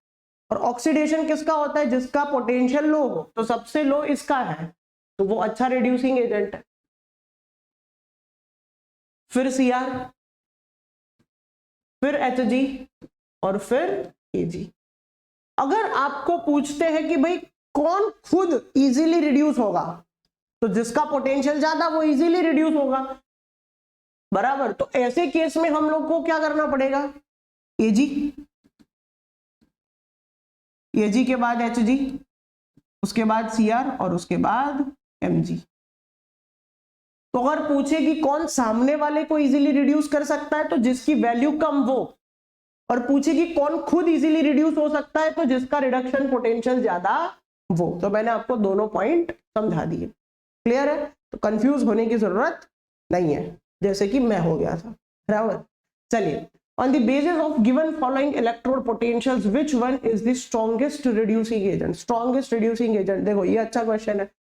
और ऑक्सीडेशन किसका होता है? जिसका पोटेंशियल लो हो। तो सबसे लो इसका है, तो वो अच्छा रिड्यूसिंग एजेंट है। फिर Cr, फिर Hg और फिर Ag। अगर आपको पूछते हैं कि भाई कौन खुद इजीली रिड्यूस होगा, तो जिसका पोटेंशियल ज्यादा वो इजीली रिड्यूस होगा, बराबर। तो ऐसे केस में हम लोग को क्या करना पड़ेगा? Ag, Ag के बाद Hg, उसके बाद Cr और उसके बाद Mg। तो अगर पूछे कि कौन सामने वाले को इजीली रिड्यूस कर सकता है, तो जिसकी वैल्यू कम वो, और पूछे कि कौन खुद इजीली रिड्यूस हो सकता है, तो जिसका रिडक्शन पोटेंशियल ज्यादा वो। तो मैंने आपको दोनों पॉइंट समझा दिए। क्लियर है? तो कंफ्यूज होने की जरूरत नहीं है। जैसे कि मैं हो गया था, बराबर। चलिए, on the basis of given following electrode potentials which one is the strongest reducing agent? strongest reducing agent, देखो ये अच्छा क्वेश्चन है।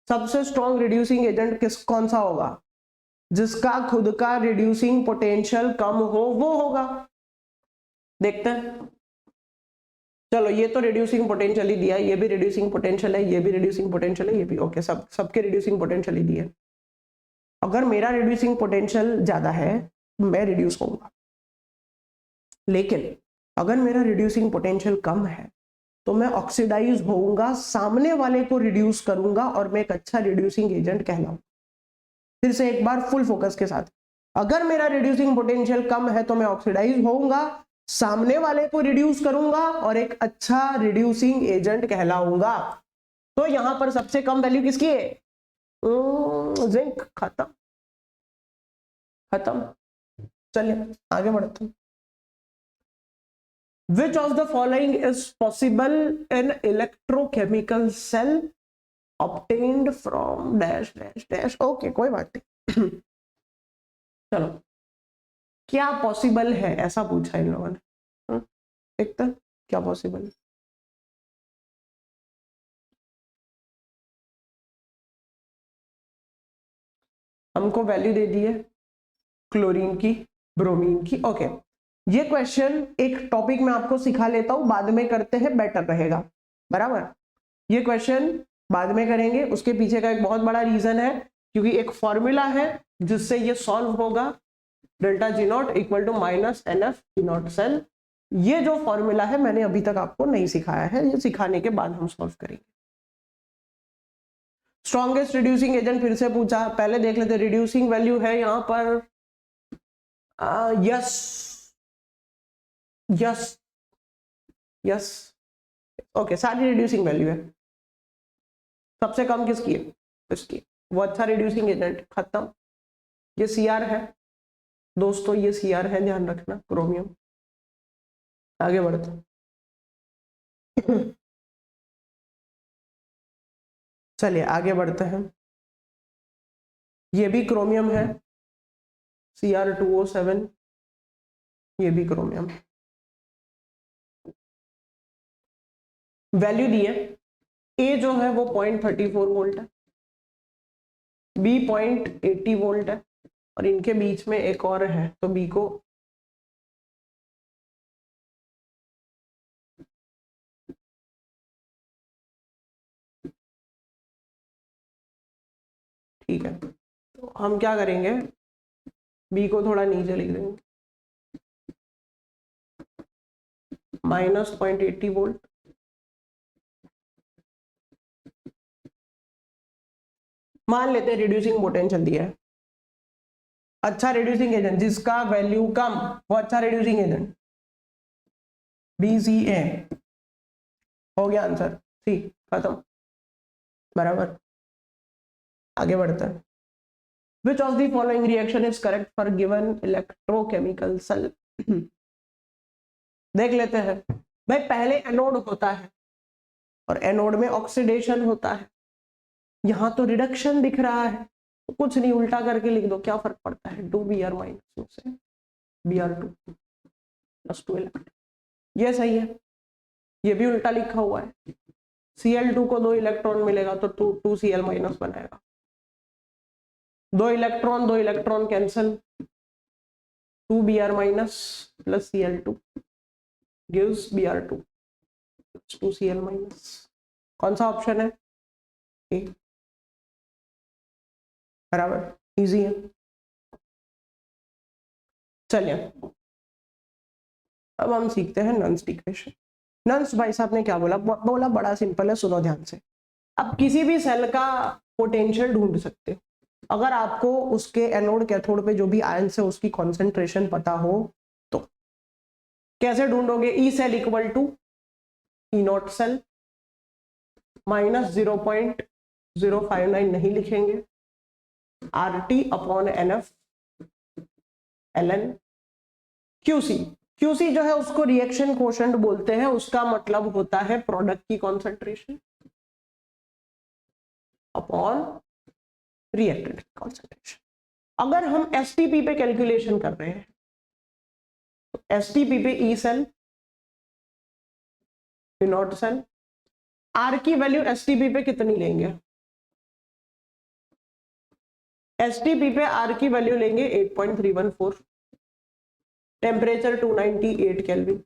सबसे स्ट्रॉन्ग रिड्यूसिंग एजेंट कौन सा होगा? जिसका खुद का रिड्यूसिंग पोटेंशियल कम हो वो होगा। देखते हैं, चलो ये तो रिड्यूसिंग पोटेंशियल ही दिया, ये भी रिड्यूसिंग पोटेंशियल है, ये भी रिड्यूसिंग पोटेंशियल है, ये भी ओके, सबके रिड्यूसिंग पोटेंशियल ही दिए। अगर मेरा रिड्यूसिंग पोटेंशियल ज्यादा है मैं रिड्यूस होऊंगा, लेकिन अगर मेरा रिड्यूसिंग पोटेंशियल कम है तो मैं ऑक्सीडाइज होऊंगा, सामने वाले को रिड्यूस करूंगा और मैं एक अच्छा रिड्यूसिंग एजेंट कहलाऊंगा। फिर से एक बार फुल फोकस के साथ, अगर मेरा रिड्यूसिंग पोटेंशियल कम है तो मैं ऑक्सीडाइज होऊंगा, सामने वाले को रिड्यूस करूंगा और एक अच्छा रिड्यूसिंग एजेंट कहलाऊंगा। तो यहां पर सबसे कम वैल्यू किसकी है? जिंक। खत्म खत्म। चलिए आगे बढ़ते हैं। Which of the following is possible in electrochemical cell obtained from dash dash dash? Okay कोई बात नहीं। चलो, क्या पॉसिबल है ऐसा पूछा इन लोगों ने, देखते हैं क्या पॉसिबल है। हमको वैल्यू दे दी है क्लोरीन की, ब्रोमीन की, ओके। ये क्वेश्चन एक टॉपिक में आपको सिखा लेता हूं, बाद में करते हैं बेटर रहेगा, बराबर। ये क्वेश्चन बाद में करेंगे, उसके पीछे का एक बहुत बड़ा रीजन है, क्योंकि एक फॉर्मूला है जिससे ये सॉल्व होगा, delta G nought equal to minus NF G nought cell. ये जो फॉर्मूला है मैंने अभी तक आपको नहीं सिखाया है, ये सिखाने के बाद हम सॉल्व करेंगे। स्ट्रॉन्गेस्ट रिड्यूसिंग एजेंट फिर से पूछा, पहले देख लेते, रिड्यूसिंग वैल्यू है यहां पर यस यस यस, ओके, सारी रिड्यूसिंग वैल्यू है। सबसे कम किसकी है? इसकी, वो अच्छा रिड्यूसिंग एजेंट। खत्म। ये Cr है दोस्तों, ये Cr है, ध्यान रखना, क्रोमियम। आगे बढ़ते चलिए आगे बढ़ते हैं। ये भी क्रोमियम है, Cr2O7, ये भी क्रोमियम। वैल्यू दी है, ए जो है वो 0.34 वोल्ट है, बी 0.80 वोल्ट है, और इनके बीच में एक और है, तो बी को ठीक है, तो हम क्या करेंगे, बी को थोड़ा नीचे लिख देंगे, -0.80 वोल्ट। मान लेते हैं रिड्यूसिंग पोटेंशियल दिया है, अच्छा रिड्यूसिंग एजेंट जिसका वैल्यू कम, वो अच्छा रिड्यूसिंग एजेंट, BCA हो गया आंसर, ठीक, खत्म, बराबर। आगे बढ़ते हैं। Which of the following reaction is correct for given electrochemical cell? देख लेते हैं भाई, पहले एनोड होता है और एनोड में ऑक्सीडेशन होता है, यहां तो रिडक्शन दिख रहा है, तो कुछ नहीं, उल्टा करके लिख दो, क्या फर्क पड़ता है, 2Br माइनस में से Br2 + 2 इलेक्ट्रॉन, ये सही है। ये भी उल्टा लिखा हुआ है, Cl2 को 2 इलेक्ट्रॉन मिलेगा तो 2Cl माइनस बनाएगा, 2 electron cancel, 2Br minus plus Cl2 gives Br2 + 2Cl minus. कौन सा ऑप्शन है? ए, बराबर, इजी है। चलिए अब हम सीखते हैं नन्स इक्वेशन। नन्स भाई साहब ने क्या बोला? बोला बड़ा सिंपल है, सुनो ध्यान से। अब किसी भी सेल का पोटेंशियल ढूंढ सकते हो अगर आपको उसके एनोड कैथोड पे जो भी आयंस है उसकी कॉन्सेंट्रेशन पता हो तो। कैसे ढूंढोगे? E cell equal to E not cell, -0.059 नहीं लिखेंगे, RT/NF ln QC। QC जो है उसको रिएक्शन कोशेंट बोलते हैं, उसका मतलब होता है प्रोडक्ट की कॉन्सेंट्रेशन अपॉन रिएक्टेंट की कॉन्सेंट्रेशन। अगर हम एसटीपी पे कैलकुलेशन कर रहे हैं, एसटीपी पे E cell, nought cell, R की वैल्यू एसटीपी पे कितनी लेंगे? एसटीपी पे आर की वैल्यू लेंगे 8.314, टेम्परेचर 298 केल्विन।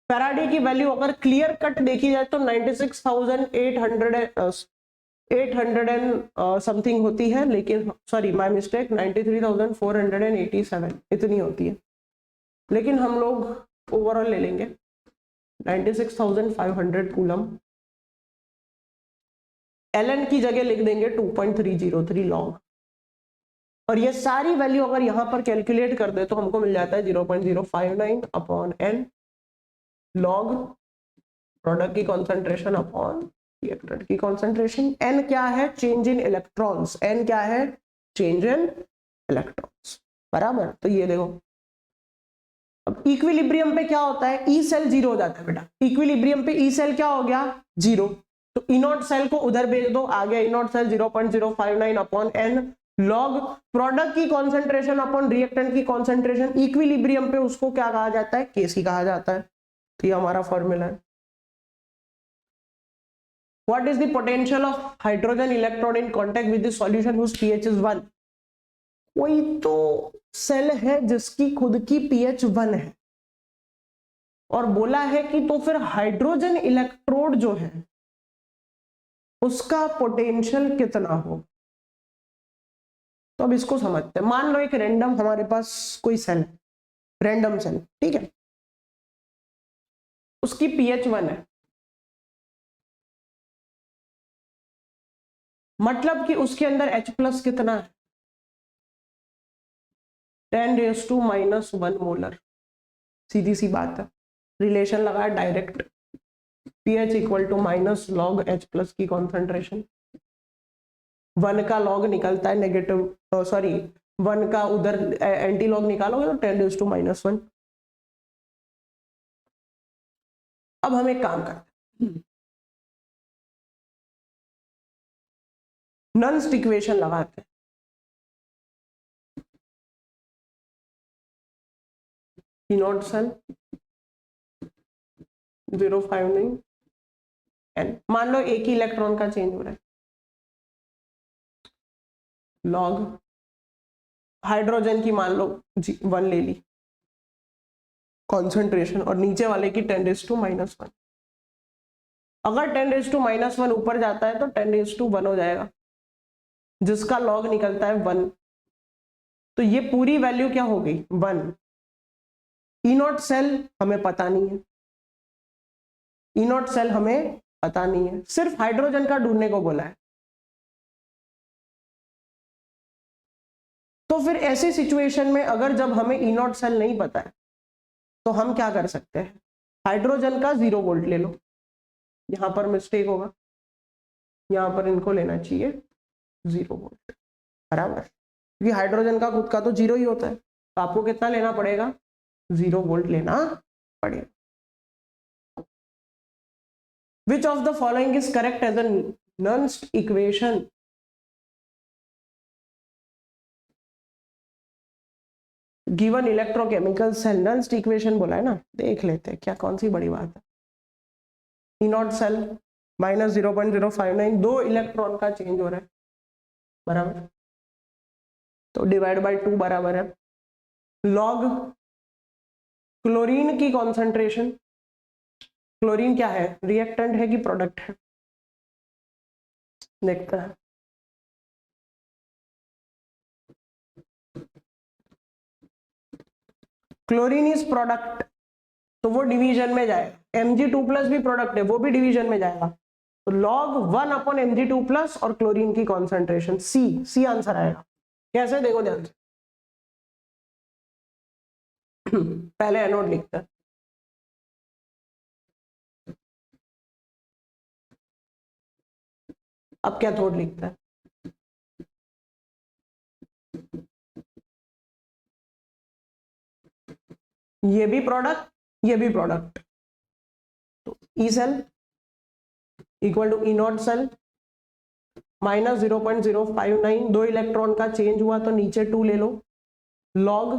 फैराडे की वैल्यू अगर क्लियर कट देखी जाए तो 96,800 समथिंग होती है, लेकिन सॉरी माय मिस्टेक, 93,487 इतनी होती है, लेकिन हम लोग ओवरऑल ले लेंगे 96,500 कूलम। एलन की जगह लिख देंगे 2.303 लॉग, और ये सारी वैल्यू अगर यहां पर कैलकुलेट कर दे तो हमको मिल जाता है 0.059 अपॉन एन लॉग प्रोडक्ट की कॉन्सेंट्रेशन अपॉन रिएक्टेंट की कॉन्सेंट्रेशन। एन क्या है? Change in electrons. एन क्या है? चेंज इन इलेक्ट्रॉन्स, बराबर। तो ये देखो, अब इक्विलिब्रियम पे क्या होता है? ई सेल जीरो हो जाता है बेटा। इक्विलिब्रियम पे ई सेल क्या हो गया? जीरो। तो ई नॉट सेल को उधर भेज दो, आ गया E not cell 0.059 upon n log product की कॉन्सेंट्रेशन अपॉन रिएक्टेंट की कॉन्सेंट्रेशन। इक्विलिब्रियम पे उसको क्या कहा जाता है? केसी कहा जाता है। तो ये हमारा फॉर्मूला है। What is the potential of hydrogen electrode in contact with the solution whose pH is 1? कोई तो सेल है जिसकी खुद की pH 1 है, और बोला है कि तो फिर हाइड्रोजन इलेक्ट्रोड जो है उसका पोटेंशियल कितना हो। तो अब इसको समझते हैं। मान लो एक रैंडम हमारे पास कोई सेल है, रैंडम सेल, ठीक है, उसकी pH 1 है, मतलब कि उसके अंदर H+ कितना है? 10⁻⁻1 मोलर। सीधी सी बात है, रिलेशन लगा direct, pH equal to minus log H+ की कॉन्सेंट्रेशन। 1 का लॉग निकलता है नेगेटिव, सॉरी 1 का उधर एंटी लॉग निकालोगे तो 10⁻⁻1। अब हम एक काम करते हैं, नन्स्ट इक्वेशन लगाते हैं। ई नॉट सेल 059 एन, मान लो एक ही इलेक्ट्रॉन का चेंज हो रहा है, लॉग हाइड्रोजन की मान लो 1 ले ली कॉन्सेंट्रेशन, और नीचे वाले की 10⁻⁻1। अगर 10⁻⁻1 ऊपर जाता है तो 10⁻1 हो जाएगा, जिसका लॉग निकलता है 1। तो ये पूरी वैल्यू क्या हो गई? 1। ई नॉट सेल हमें पता नहीं है, ई नॉट सेल हमें पता नहीं है, सिर्फ हाइड्रोजन का ढूंढने को बोला है। तो फिर ऐसी सिचुएशन में अगर जब हमें ई नॉट सेल नहीं पता है तो हम क्या कर सकते हैं? हाइड्रोजन का 0 वोल्ट ले लो, यहां पर मिस्टेक होगा, यहां पर इनको लेना चाहिए 0 वोल्ट, बराबर, क्योंकि हाइड्रोजन का खुद का तो 0 ही होता है, तो आपको कितना लेना पड़ेगा? 0 वोल्ट लेना पड़ेगा। Which of the following is correct as a Nernst equation? Given electrochemical cell, Nernst equation बोला है ना, देख लेते हैं क्या, कौन सी बड़ी बात है। E not cell minus 0.059, 2 electron का चेंज हो रहा है, बराबर, तो डिवाइड बाय 2 बराबर है लॉग क्लोरीन की कॉन्सेंट्रेशन। क्लोरीन क्या है? रिएक्टेंट है कि प्रोडक्ट है? देखते हैं। क्लोरीन इज प्रोडक्ट, तो वो डिवीजन में जाएगा। Mg2+ भी प्रोडक्ट है, वो भी डिवीजन में जाएगा। तो log 1 अपॉन Mg2+ और क्लोरीन की कॉन्सेंट्रेशन सी आंसर आएगा। कैसे? देखो ध्यान से, पहले एनोड लिखते हैं, अब कैथोड लिखते हैं। ये भी प्रोडक्ट, ये भी प्रोडक्ट, तो E cell equal to E not cell minus 0.059, 2 electron का चेंज हुआ तो नीचे 2 ले लो, लॉग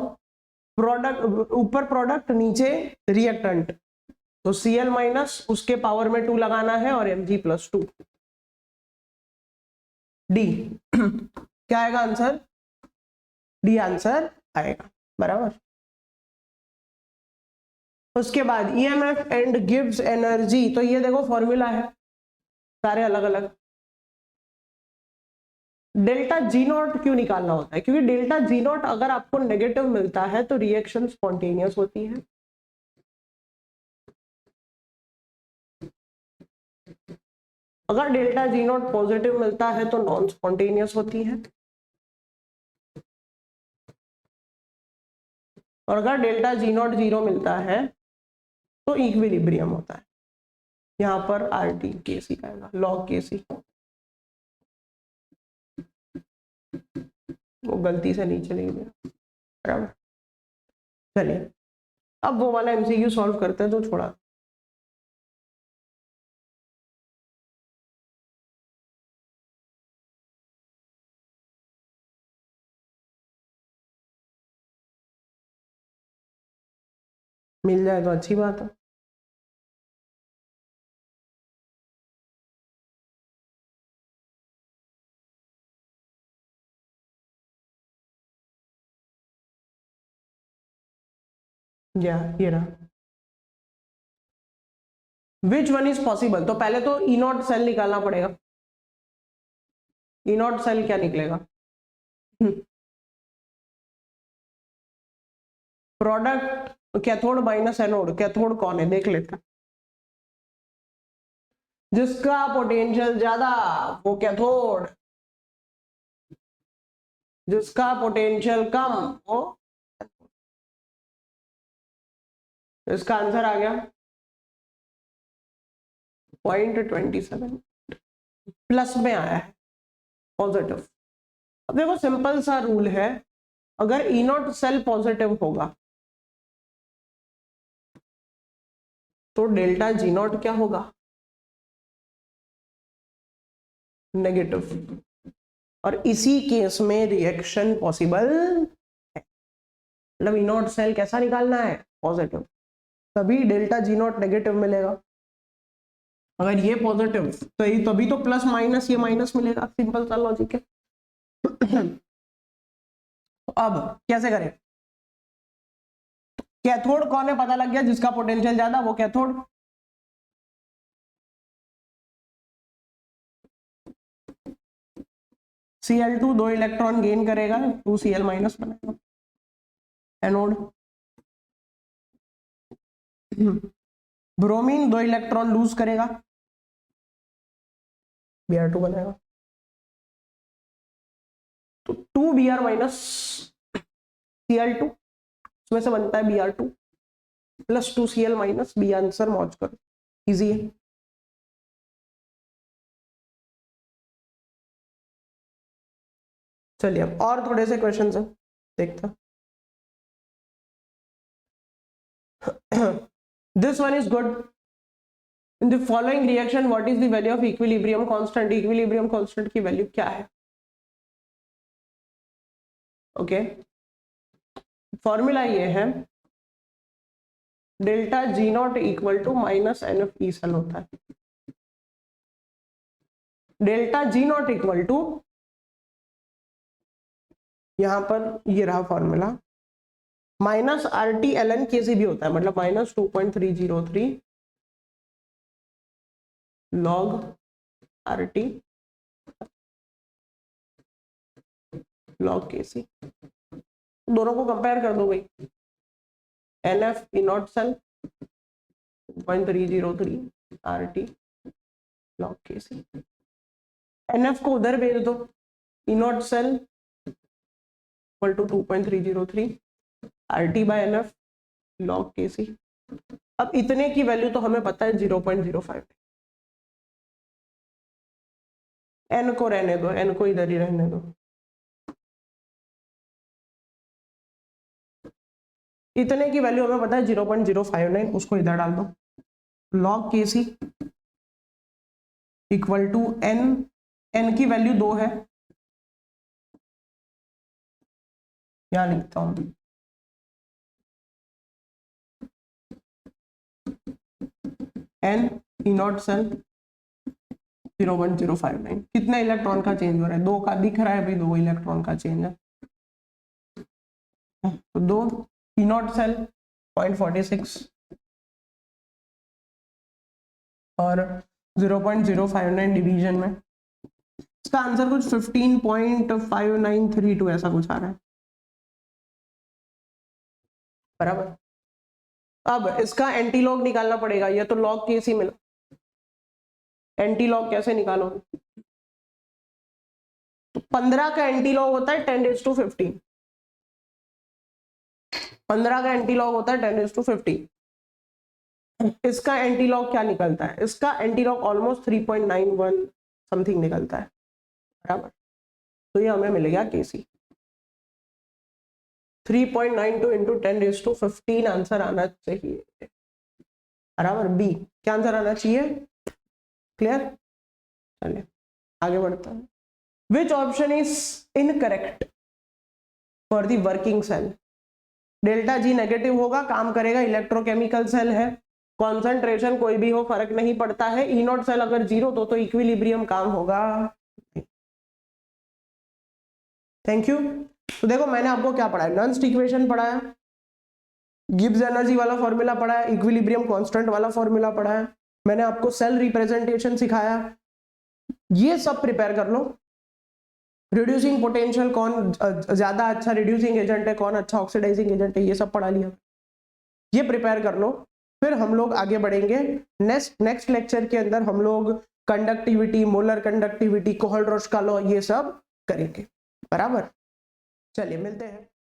प्रोडक्ट, ऊपर प्रोडक्ट नीचे रिएक्टेंट, तो Cl माइनस उसके पावर में 2 लगाना है और Mg+2 डी। क्या आएगा आंसर? डी आंसर आएगा, बराबर। उसके बाद EMF एंड गिव्स एनर्जी, तो ये देखो फॉर्मूला है सारे अलग अलग। डेल्टा जी नॉट क्यों निकालना होता है? क्योंकि डेल्टा जी नॉट अगर आपको नेगेटिव मिलता है तो रिएक्शन स्पॉन्टेनियस होती है, अगर डेल्टा जी नॉट पॉजिटिव मिलता है तो नॉन स्पॉन्टेनियस होती है, और अगर डेल्टा जी नॉट 0 मिलता है तो इक्विलिब्रियम होता है। यहाँ पर RT KC आएगा, लॉग KC, वो गलती से नीचे नहीं दिया, बराबर। चलिए अब वो वाला MCQ सॉल्व करते हैं जो छोड़ा। मिल जाए तो अच्छी बात है। ये रहा, विच वन इज पॉसिबल, तो पहले तो ई नॉट सेल निकालना पड़ेगा। ई नॉट सेल क्या निकलेगा? Product cathode minus anode, cathode कौन है देख लेते हैं। जिसका पोटेंशियल ज्यादा वो कैथोड, जिसका पोटेंशियल कम वो। इसका आंसर आ गया 0.27, प्लस में आया है पॉजिटिव। अब देखो सिंपल सा रूल है, अगर ई नॉट सेल पॉजिटिव होगा तो डेल्टा जी नॉट क्या होगा? नेगेटिव, और इसी केस में रिएक्शन पॉसिबल है। मतलब ई नॉट सेल कैसा निकालना है? पॉजिटिव, तभी डेल्टा जी नॉट नेगेटिव मिलेगा। अगर ये पॉजिटिव तो ये तभी तो प्लस माइनस ये माइनस मिलेगा, सिंपल सा लॉजिक है। अब कैसे करें? कैथोड कौन है पता लग गया, जिसका पोटेंशियल ज्यादा वो कैथोड। Cl2 2 इलेक्ट्रॉन गेन करेगा, 2 Cl माइनस बनेगा, एनोड। ब्रोमीन 2 इलेक्ट्रॉन लूज करेगा, Br2 बनेगा। तो 2 Br माइनस Cl2, इसमें से बनता है Br2 plus 2 Cl minus, B answer मौज करो, इजी है। चलिए अब और थोड़े से क्वेश्चन है देखते हैं। This one is good. In the following reaction, what is the value of equilibrium constant? Equilibrium constant की वैल्यू क्या है? ओके, फॉर्मूला ये है, delta G nought equal to minus NF E cell होता है। Delta G nought equal to, यहां पर ये रहा formula, minus RT ln KC भी होता है, मतलब minus 2.303 log RT log KC। दोनों को कंपेयर कर दो भाई, NF E not cell 2.303 RT log KC, NF को उधर भेज दो, E not cell equal to 2.303 RT बाय NF लॉग KC। अब इतने की वैल्यू तो हमें पता है 0.05, N को रहने दो, N को इधर ही रहने दो। इतने की वैल्यू हमें पता है 0.059, उसको इधर डाल दो, log KC equal to N n की वैल्यू 2 है, यहां लिखता हूं n ई नॉट सेल 01059। कितने इलेक्ट्रॉन का चेंज हो रहा है? 2 का दिख रहा है भाई, 2 इलेक्ट्रॉन का चेंज है। तो 2 ई नॉट सेल 0.46 और 0.059 डिवीजन में इसका आंसर कुछ 15.5932 ऐसा कुछ आ रहा है, बराबर। अब इसका एंटीलॉग निकालना पड़ेगा, ये तो लॉग केस ही मिला, एंटीलॉग कैसे निकालो? तो 15 का एंटीलॉग होता है 10⁻15, 15 का एंटीलॉग होता है 10⁻15। इसका एंटीलॉग क्या निकलता है? इसका एंटीलॉग ऑलमोस्ट 3.91 समथिंग निकलता है, बराबर। तो ये हमें मिलेगा केसी 3.92 इंटू 10⁻15 आंसर आना चाहिए, बराबर। बी क्या आंसर आना चाहिए? क्लियर? चलिए आगे बढ़ता है। Which option is incorrect for the working cell? Delta G negative होगा, काम करेगा, इलेक्ट्रोकेमिकल सेल है, कॉन्सेंट्रेशन कोई भी हो फर्क नहीं पड़ता है। ई नॉट सेल अगर 0 तो इक्विलिब्रियम काम होगा। Thank you. तो देखो मैंने आपको क्या पढ़ाया, नॉन्स्ट इक्वेशन पढ़ाया, गिब्स एनर्जी वाला फॉर्मूला पढ़ाया, इक्विलिब्रियम कांस्टेंट वाला फॉर्मूला पढ़ाया, मैंने आपको सेल रिप्रेजेंटेशन सिखाया, ये सब प्रिपेयर कर लो। रिड्यूसिंग पोटेंशियल कौन ज्यादा अच्छा रिड्यूसिंग एजेंट है, कौन अच्छा ऑक्सीडाइजिंग एजेंट है, ये सब पढ़ा लिया, ये प्रिपेयर कर लो। फिर हम लोग आगे बढ़ेंगे नेक्स्ट लेक्चर के अंदर, हम लोग कंडक्टिविटी, मोलर कंडक्टिविटी, कोहलरॉश का लॉ, ये सब करेंगे, बराबर। चलिए मिलते हैं।